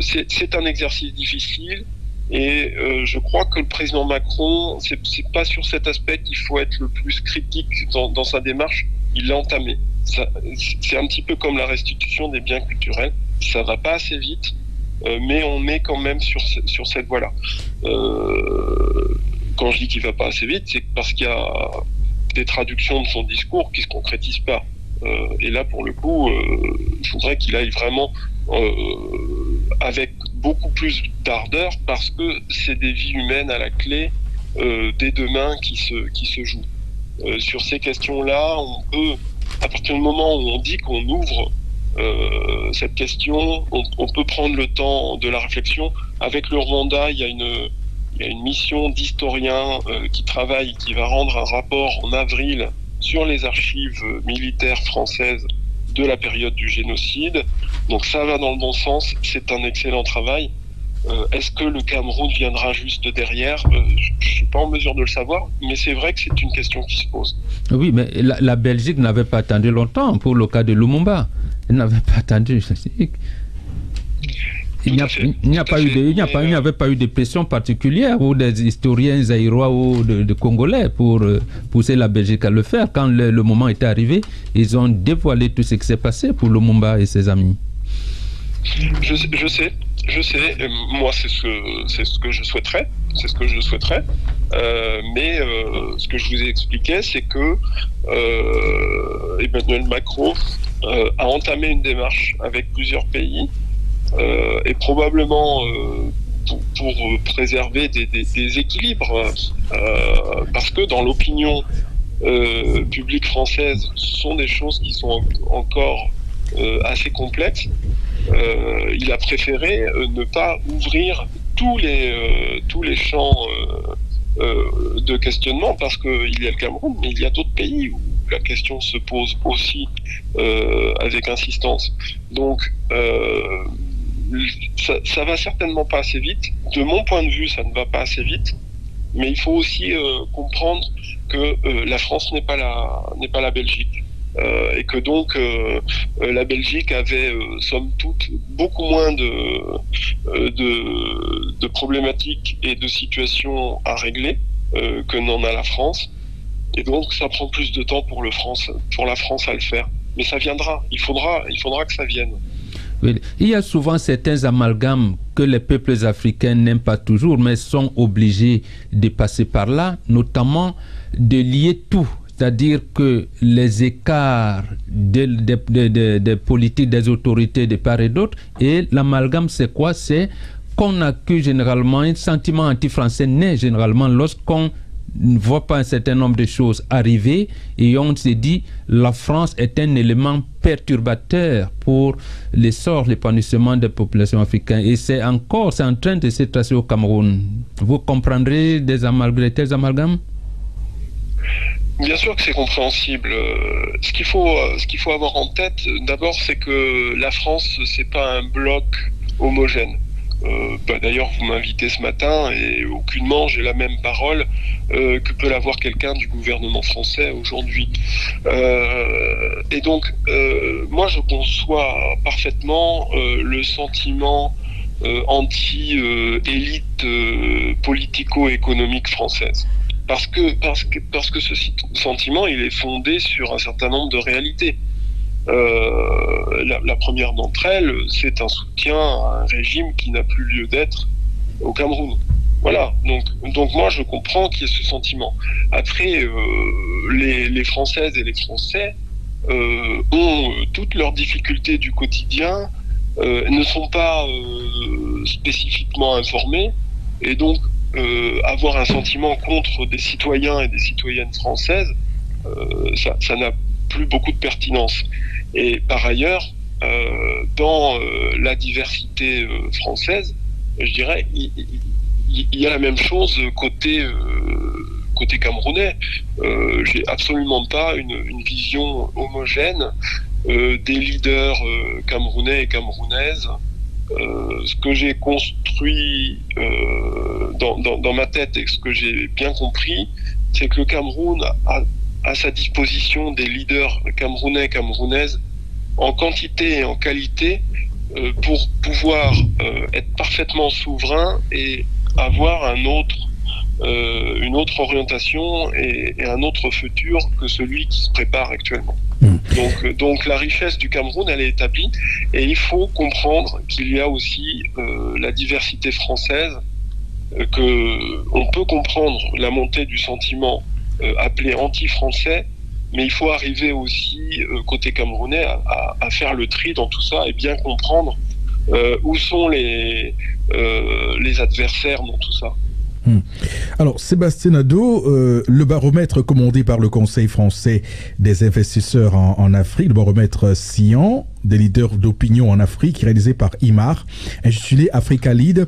C'est un exercice difficile et je crois que le président Macron, c'est pas sur cet aspect qu'il faut être le plus critique dans sa démarche. Il l'a entamé. C'est un petit peu comme la restitution des biens culturels. Ça va pas assez vite, mais on est quand même sur cette voie-là. Quand je dis qu'il va pas assez vite, c'est parce qu'il y a des traductions de son discours qui se concrétisent pas. Et là, pour le coup, je voudrais qu'il aille vraiment avec beaucoup plus d'ardeur, parce que c'est des vies humaines à la clé dès demain qui se jouent. sur ces questions-là, on peut, à partir du moment où on dit qu'on ouvre cette question, on peut prendre le temps de la réflexion. Avec le Rwanda, il y a une mission d'historiens qui travaille, qui va rendre un rapport en avril sur les archives militaires françaises de la période du génocide. Donc ça va dans le bon sens, c'est un excellent travail. Est-ce que le Cameroun viendra juste derrière? Je ne suis pas en mesure de le savoir, mais c'est vrai que c'est une question qui se pose. Oui, mais la Belgique n'avait pas attendu longtemps pour le cas de Lumumba. Elle n'avait pas attendu. Il n'y avait pas eu de pression particulière ou des historiens zaïrois ou de Congolais pour pousser la Belgique à le faire. Quand le moment était arrivé, ils ont dévoilé tout ce qui s'est passé pour Lumumba et ses amis. Je sais. Moi, c'est ce que je souhaiterais. Mais ce que je vous ai expliqué, c'est que Emmanuel Macron a entamé une démarche avec plusieurs pays et probablement pour préserver des équilibres, parce que dans l'opinion publique française, ce sont des choses qui sont encore assez complexes. Il a préféré ne pas ouvrir tous les champs de questionnement, parce qu'il y a le Cameroun, mais il y a d'autres pays où la question se pose aussi avec insistance. Donc ça va certainement pas assez vite. De mon point de vue, ça ne va pas assez vite, mais il faut aussi comprendre que la France n'est pas la Belgique. Et que donc la Belgique avait somme toute beaucoup moins de problématiques et de situations à régler que n'en a la France, et donc ça prend plus de temps pour la France à le faire, mais ça viendra, il faudra que ça vienne. Oui. Il y a souvent certains amalgames que les peuples africains n'aiment pas toujours, mais sont obligés de passer par là, notamment de lier tout. C'est-à-dire que les écarts des politiques des autorités de part et d'autre, et l'amalgame c'est quoi? C'est qu'on accuse généralement un sentiment anti-français naît généralement lorsqu'on ne voit pas un certain nombre de choses arriver et on se dit la France est un élément perturbateur pour l'essor, l'épanouissement des populations africaines, et c'est en train de se tracer au Cameroun. Vous comprendrez tels amalgames? Bien sûr que c'est compréhensible. Ce qu'il faut avoir en tête, d'abord, c'est que la France, c'est pas un bloc homogène. D'ailleurs, vous m'invitez ce matin et aucunement j'ai la même parole que peut l'avoir quelqu'un du gouvernement français aujourd'hui. Et donc, moi, je conçois parfaitement le sentiment anti-élite politico-économique française. Parce que ce sentiment, il est fondé sur un certain nombre de réalités. La première d'entre elles, c'est un soutien à un régime qui n'a plus lieu d'être au Cameroun. Voilà. Donc moi, je comprends qu'il y ait ce sentiment. Après, les Françaises et les Français ont toutes leurs difficultés du quotidien, ne sont pas spécifiquement informés, et donc avoir un sentiment contre des citoyens et des citoyennes françaises, ça n'a plus beaucoup de pertinence. Et par ailleurs, dans la diversité française, je dirais, il y a la même chose côté camerounais. J'ai absolument pas une vision homogène des leaders camerounais et camerounaises. Ce que j'ai construit dans ma tête et ce que j'ai bien compris, c'est que le Cameroun a à sa disposition des leaders camerounais et camerounaises en quantité et en qualité pour pouvoir être parfaitement souverain et avoir une autre orientation et un autre futur que celui qui se prépare actuellement. Donc la richesse du Cameroun, elle est établie, et il faut comprendre qu'il y a aussi la diversité française, que on peut comprendre la montée du sentiment appelé anti-français, mais il faut arriver aussi côté camerounais à faire le tri dans tout ça et bien comprendre où sont les adversaires dans tout ça. Alors, Sébastien Nadeau, le baromètre commandé par le Conseil français des investisseurs en Afrique, le baromètre SIAN, des leaders d'opinion en Afrique, réalisé par IMAR, intitulé Africa Lead,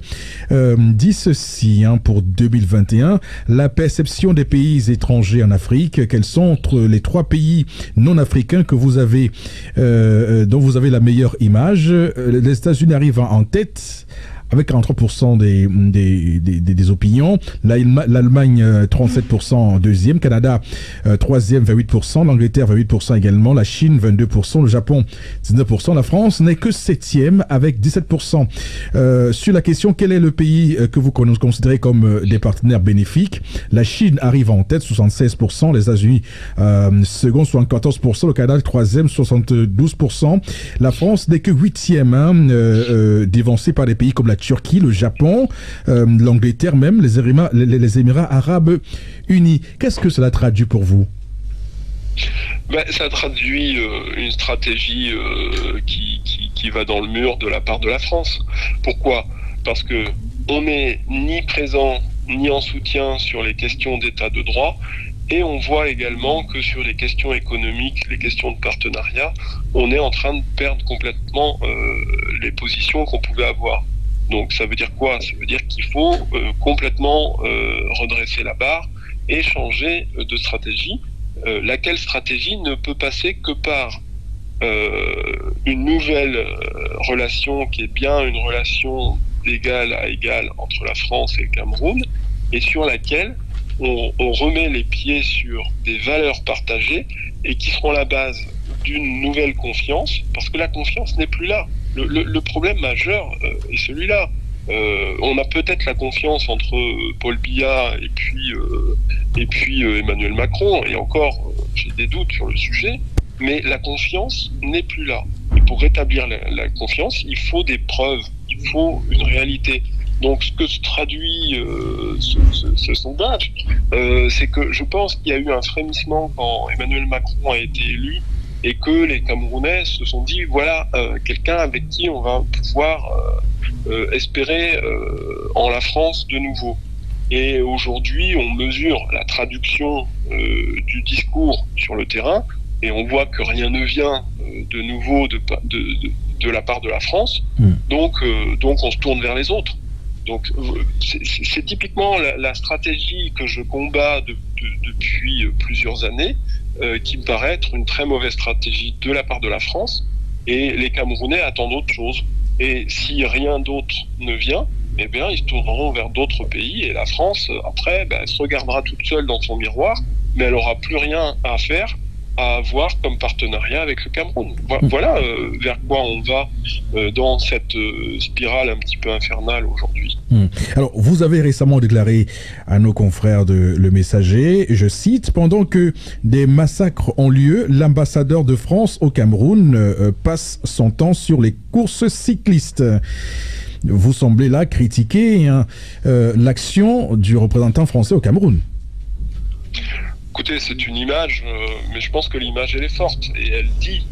dit ceci pour 2021. La perception des pays étrangers en Afrique, quels sont entre les 3 pays non africains que vous avez, dont vous avez la meilleure image? Les États-Unis arrivent en tête avec 43% des opinions, l'Allemagne 37% en deuxième, Canada 3e 28%, l'Angleterre 28% également, la Chine 22%, le Japon 19%, la France n'est que 7e avec 17%. Sur la question quel est le pays que vous considérez comme des partenaires bénéfiques, la Chine arrive en tête 76%, les États-Unis second 74%, le Canada 3e 72%, la France n'est que 8e, dévancée par des pays comme la Turquie, le Japon, l'Angleterre même, les Émirats arabes unis. Qu'est-ce que cela traduit pour vous? Ça traduit une stratégie qui va dans le mur de la part de la France. Pourquoi? Parce que on n'est ni présent ni en soutien sur les questions d'état de droit, et on voit également que sur les questions économiques, les questions de partenariat, on est en train de perdre complètement les positions qu'on pouvait avoir. Donc ça veut dire quoi? Ça veut dire qu'il faut complètement redresser la barre et changer de stratégie. Laquelle stratégie ne peut passer que par une nouvelle relation qui est bien une relation d'égal à égal entre la France et le Cameroun, et sur laquelle on remet les pieds sur des valeurs partagées et qui seront la base d'une nouvelle confiance, parce que la confiance n'est plus là. Le problème majeur est celui-là. On a peut-être la confiance entre Paul Biya et puis Emmanuel Macron, et encore, j'ai des doutes sur le sujet, mais la confiance n'est plus là. Et pour rétablir la confiance, il faut des preuves, il faut une réalité. Donc ce que se traduit ce sondage, c'est que je pense qu'il y a eu un frémissement quand Emmanuel Macron a été élu, et que les Camerounais se sont dit, voilà, quelqu'un avec qui on va pouvoir espérer en la France de nouveau. Et aujourd'hui, on mesure la traduction du discours sur le terrain, et on voit que rien ne vient de nouveau de la part de la France. Donc on se tourne vers les autres. Donc c'est typiquement la stratégie que je combats depuis plusieurs années, qui me paraît être une très mauvaise stratégie de la part de la France, et les Camerounais attendent autre chose. Et si rien d'autre ne vient, eh bien ils se tourneront vers d'autres pays, et la France, après, elle se regardera toute seule dans son miroir, mais elle n'aura plus rien à faire, à avoir comme partenariat avec le Cameroun. Voilà vers quoi on va dans cette spirale un petit peu infernale aujourd'hui. Alors, vous avez récemment déclaré à nos confrères de Le Messager, je cite, « Pendant que des massacres ont lieu, l'ambassadeur de France au Cameroun passe son temps sur les courses cyclistes. » Vous semblez là critiquer l'action du représentant français au Cameroun. Écoutez, c'est une image, mais je pense que l'image, elle est forte, et elle dit,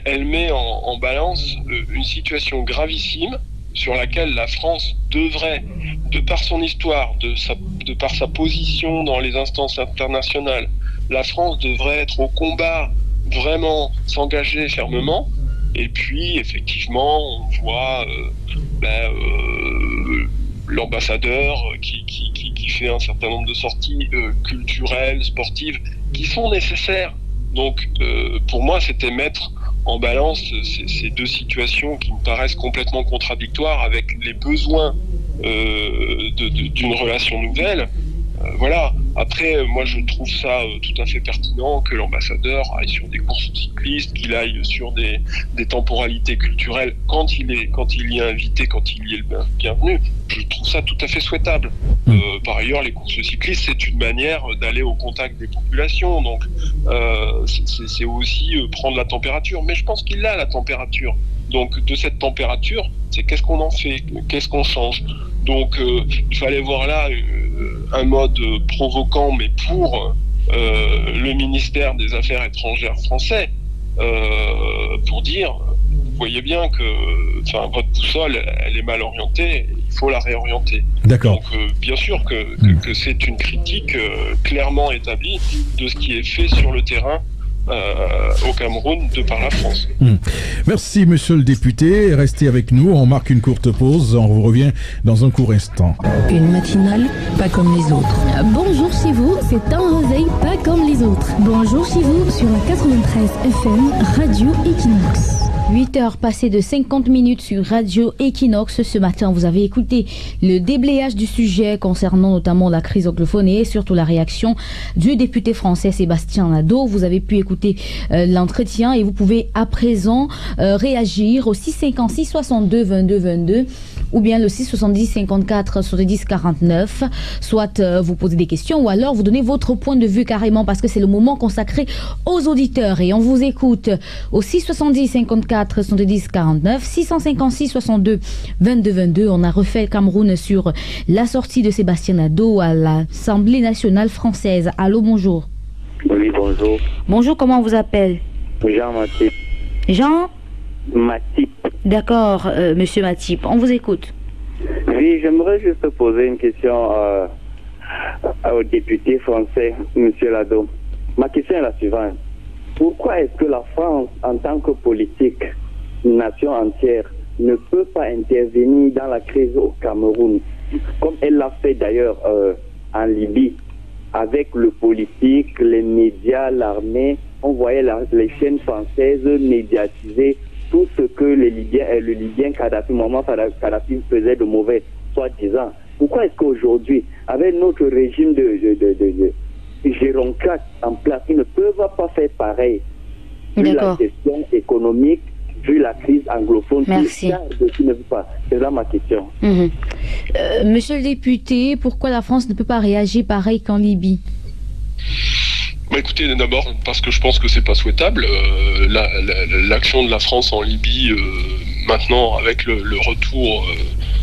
elle met en balance une situation gravissime sur laquelle la France devrait, de par son histoire, de par sa position dans les instances internationales, la France devrait être au combat, vraiment s'engager fermement. Et puis, effectivement, on voit l'ambassadeur qui fait un certain nombre de sorties culturelles, sportives, qui sont nécessaires. Donc, pour moi, c'était mettre en balance ces deux situations qui me paraissent complètement contradictoires avec les besoins d'une relation nouvelle. Voilà. Après, moi, je trouve ça tout à fait pertinent que l'ambassadeur aille sur des courses cyclistes, qu'il aille sur des temporalités culturelles quand il y est invité, quand il y est le bienvenu. Je trouve ça tout à fait souhaitable. Par ailleurs, les courses cyclistes, c'est une manière d'aller au contact des populations. Donc, c'est aussi prendre la température. Mais je pense qu'il a la température. Donc, de cette température, c'est qu'est-ce qu'on en fait, qu'est-ce qu'on change. Donc, il fallait voir là un mode provoquant, mais pour le ministère des Affaires étrangères français, pour dire, vous voyez bien que votre boussole, elle est mal orientée, il il faut la réorienter. D'accord. Donc bien sûr que c'est une critique clairement établie de ce qui est fait sur le terrain au Cameroun de par la France. Merci monsieur le député, restez avec nous, on marque une courte pause, on vous revient dans un court instant. Une matinale pas comme les autres. Bonjour chez vous, c'est un réveil pas comme les autres. Bonjour chez vous sur la 93 FM Radio Equinox. 8h passées de 50 minutes sur Radio Equinox. Ce matin, vous avez écouté le déblayage du sujet concernant notamment la crise anglophone et surtout la réaction du député français Sébastien Nadeau. Vous avez pu écouter l'entretien et vous pouvez à présent réagir au 656 62 22 22 ou bien le 670 54 70 49, soit vous posez des questions ou alors vous donnez votre point de vue carrément parce que c'est le moment consacré aux auditeurs et on vous écoute au 670 54 70 49, 656 62 22 22. On a refait le Cameroun sur la sortie de Sébastien Nadeau à l'Assemblée nationale française. Allô, bonjour. Oui, bonjour. Bonjour, comment on vous appelle? Jean Matip. Jean Matip. D'accord, monsieur Matip, on vous écoute. Oui, j'aimerais juste poser une question au député français, monsieur Nadeau. Ma question est la suivante. Pourquoi est-ce que la France, en tant que politique, une nation entière, ne peut pas intervenir dans la crise au Cameroun, comme elle l'a fait d'ailleurs en Libye, avec le politique, les médias, l'armée? On voyait les chaînes françaises médiatiser tout ce que le Libyen Kadhafi, Mohamed Kadhafi faisait de mauvais, soi-disant. Pourquoi est-ce qu'aujourd'hui, avec notre régime de géroncrate en place, ils ne peuvent pas faire pareil, vu la question économique, vu la crise anglophone? Merci. C'est là ma question. Monsieur le député, pourquoi la France ne peut pas réagir pareil qu'en Libye? Écoutez, d'abord parce que je pense que c'est pas souhaitable. L'action de la France en Libye, maintenant avec le retour,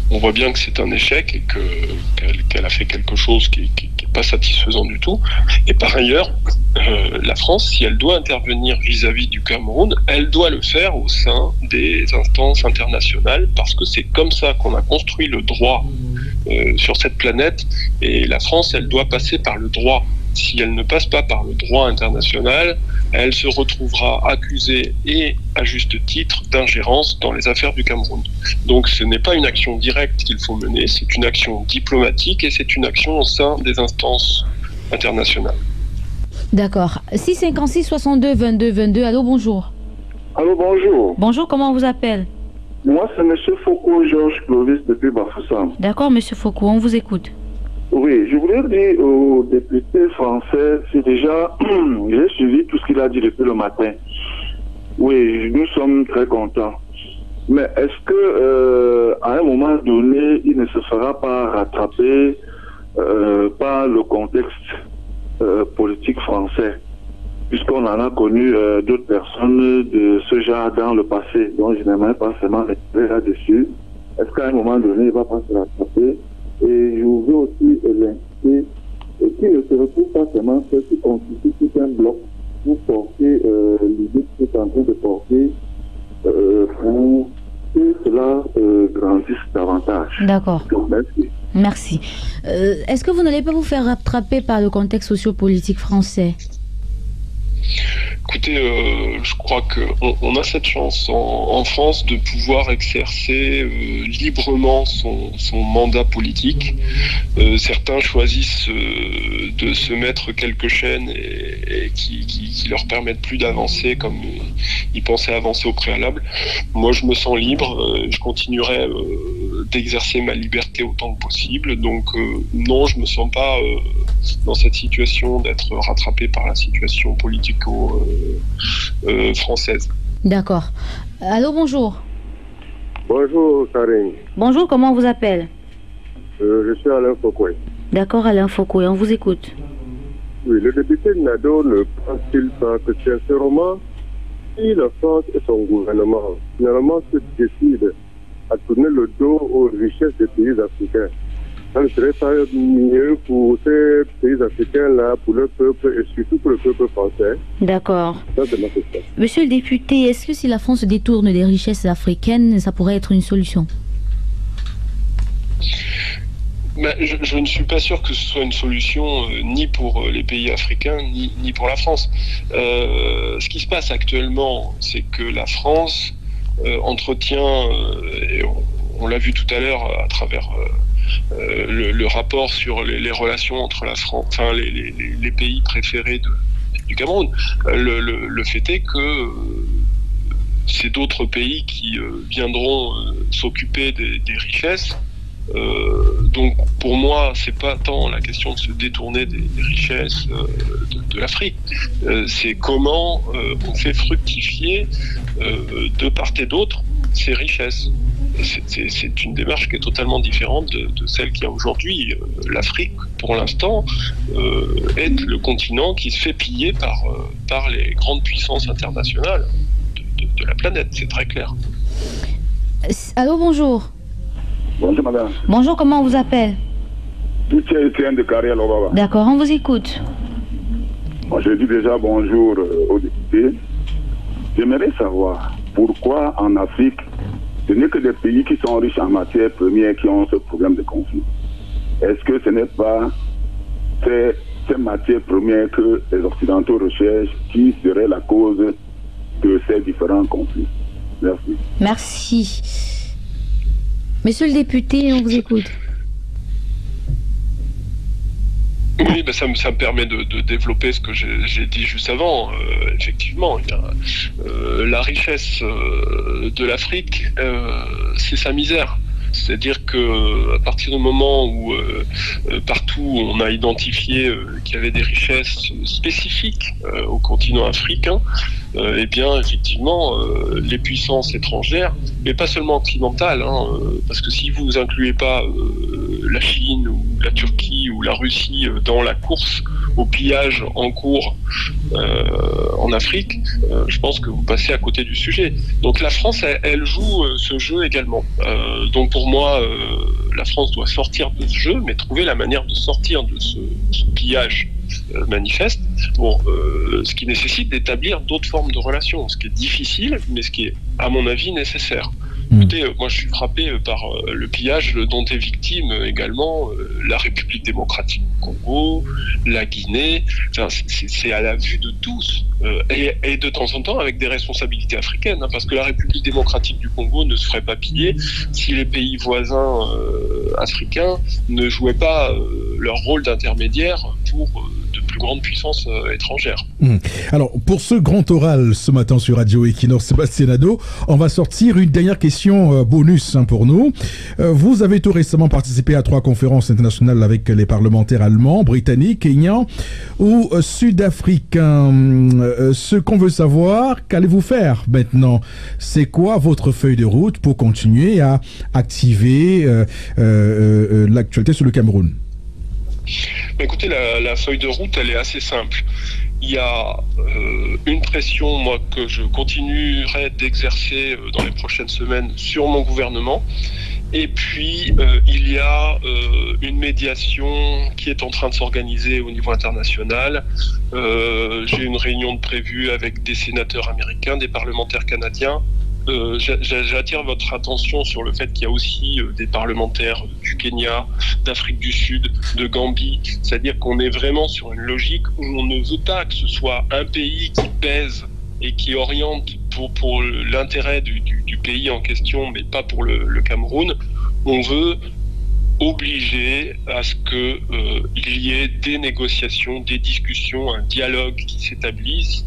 on voit bien que c'est un échec et qu'elle a fait quelque chose qui est pas satisfaisant du tout. Et par ailleurs, la France, si elle doit intervenir vis-à-vis du Cameroun, elle doit le faire au sein des instances internationales parce que c'est comme ça qu'on a construit le droit sur cette planète. Et la France, elle doit passer par le droit. Si elle ne passe pas par le droit international, elle se retrouvera accusée et à juste titre d'ingérence dans les affaires du Cameroun. Donc ce n'est pas une action directe qu'il faut mener, c'est une action diplomatique et c'est une action au sein des instances internationales. D'accord. 656 62 22 22. Allô, bonjour. Allô, bonjour. Bonjour, comment on vous appelle? Moi, c'est M. Foucault, Georges Clovis, depuis Bafoussam. D'accord, M. Foucault, on vous écoute. Oui, je voulais dire au député français, c'est déjà, j'ai suivi tout ce qu'il a dit depuis le matin. Oui, nous sommes très contents. Mais est-ce que, à un moment donné, il ne se fera pas rattraper par le contexte politique français, puisqu'on en a connu d'autres personnes de ce genre dans le passé, dont je n'aimerais pas seulement rester là-dessus. Est-ce qu'à un moment donné, il ne va pas se rattraper? Et je veux aussi l'inciter qu'il ne se retrouve pas seulement ceux qui constituent tout un bloc pour porter l'idée qui est en train de porter pour que cela grandisse davantage. D'accord. Donc, merci. Merci. Est-ce que vous n'allez pas vous faire rattraper par le contexte sociopolitique français? Écoutez, je crois qu'on a cette chance en France de pouvoir exercer librement son mandat politique. Certains choisissent de se mettre quelques chaînes et qui leur permettent plus d'avancer comme ils pensaient avancer au préalable. Moi, je me sens libre. Je continuerai d'exercer ma liberté autant que possible. Donc, non, je me sens pas dans cette situation d'être rattrapé par la situation politico-française. D'accord. Allô, bonjour. Bonjour, Karine. Bonjour, comment on vous appelle? Je suis Alain Foucault. D'accord, Alain Foucault, on vous écoute. Oui, le député Nadeau ne pense-t-il pas que sincèrement, si la France et son gouvernement finalement se décident à tourner le dos aux richesses des pays africains, ça ne serait pas mieux pour ces pays africains-là, pour le peuple et surtout pour le peuple français? D'accord. Ça, c'est ma question. Monsieur le député, est-ce que si la France se détourne des richesses africaines, ça pourrait être une solution? Je ne suis pas sûr que ce soit une solution ni pour les pays africains, ni pour la France. Ce qui se passe actuellement, c'est que la France entretient, et on l'a vu tout à l'heure à travers le rapport sur les relations entre la France, enfin les pays préférés du Cameroun. Le fait est que c'est d'autres pays qui viendront s'occuper des richesses. Donc pour moi, c'est pas tant la question de se détourner des richesses de l'Afrique, c'est comment on fait fructifier de part et d'autre ces richesses. C'est une démarche qui est totalement différente de celle qu'il y a aujourd'hui. L'Afrique, pour l'instant, est le continent qui se fait piller par les grandes puissances internationales de la planète, c'est très clair. Allô, bonjour. Bonjour madame. Bonjour, comment on vous appelle? Etienne de Carrière au Baba. D'accord, on vous écoute. Bon, je dis déjà bonjour aux députés. J'aimerais savoir pourquoi en Afrique, ce n'est que des pays qui sont riches en matières premières qui ont ce problème de conflit. Est-ce que ce n'est pas ces matières premières que les Occidentaux recherchent qui seraient la cause de ces différents conflits? Merci. Merci. Monsieur le député, on vous écoute. Oui, ben ça me permet de développer ce que j'ai dit juste avant. Effectivement, il y a, la richesse de l'Afrique, c'est sa misère. C'est-à-dire que à partir du moment où partout on a identifié qu'il y avait des richesses spécifiques au continent africain, eh bien effectivement les puissances étrangères, mais pas seulement occidentales, parce que si vous incluez pas la Chine ou la Turquie ou la Russie dans la course au pillage en cours en Afrique, je pense que vous passez à côté du sujet. Donc la France, elle joue ce jeu également. Donc pour moi, la France doit sortir de ce jeu, mais trouver la manière de sortir de ce pillage manifeste, ce qui nécessite d'établir d'autres formes de relations, ce qui est difficile, mais ce qui est, à mon avis, nécessaire. Écoutez, moi je suis frappé par le pillage dont est victime également la République démocratique du Congo, la Guinée, enfin, c'est à la vue de tous, et de temps en temps avec des responsabilités africaines, parce que la République démocratique du Congo ne se ferait pas piller si les pays voisins africains ne jouaient pas leur rôle d'intermédiaire pour de plus grandes puissances étrangères. Alors, pour ce grand oral ce matin sur Radio Equinox, Sébastien Nadeau, on va sortir une dernière question bonus pour nous. Vous avez tout récemment participé à 3 conférences internationales avec les parlementaires allemands, britanniques, kenyans ou sud-africains. Ce qu'on veut savoir, qu'allez-vous faire maintenant? C'est quoi votre feuille de route pour continuer à activer l'actualité sur le Cameroun? Écoutez, la feuille de route, elle est assez simple. Il y a une pression, moi, que je continuerai d'exercer dans les prochaines semaines sur mon gouvernement. Et puis, il y a une médiation qui est en train de s'organiser au niveau international. J'ai une réunion de prévue avec des sénateurs américains, des parlementaires canadiens. J'attire votre attention sur le fait qu'il y a aussi des parlementaires du Kenya, d'Afrique du Sud, de Gambie. C'est-à-dire qu'on est vraiment sur une logique où on ne veut pas que ce soit un pays qui pèse et qui oriente pour l'intérêt du pays en question, mais pas pour le Cameroun. On veut obliger à ce qu'il y ait des négociations, des discussions, un dialogue qui s'établisse.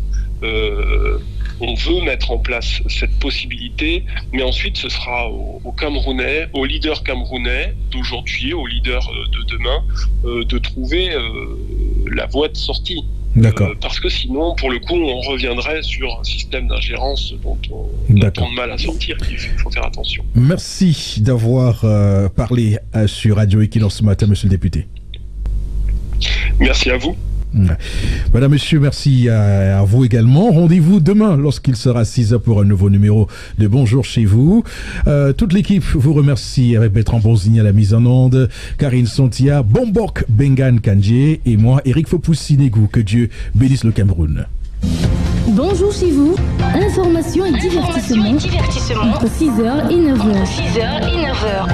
On veut mettre en place cette possibilité, mais ensuite ce sera aux Camerounais, aux leaders camerounais d'aujourd'hui, aux leaders de demain, de trouver la voie de sortie. Parce que sinon, pour le coup, on reviendrait sur un système d'ingérence dont on a tant de mal à sortir. Il faut faire attention. Merci d'avoir parlé sur Radio Equinox ce matin, monsieur le député. Merci à vous. Madame, monsieur, merci à vous également. Rendez-vous demain lorsqu'il sera 6h pour un nouveau numéro de Bonjour chez vous. Toute l'équipe vous remercie, avec Bertrand Bonzini à la mise en onde, Karine Sontia, Bombok Bengan Kandje et moi, Eric Fopoussinegou. Que Dieu bénisse le Cameroun. Bonjour chez vous, information et divertissement entre 6h et 9h.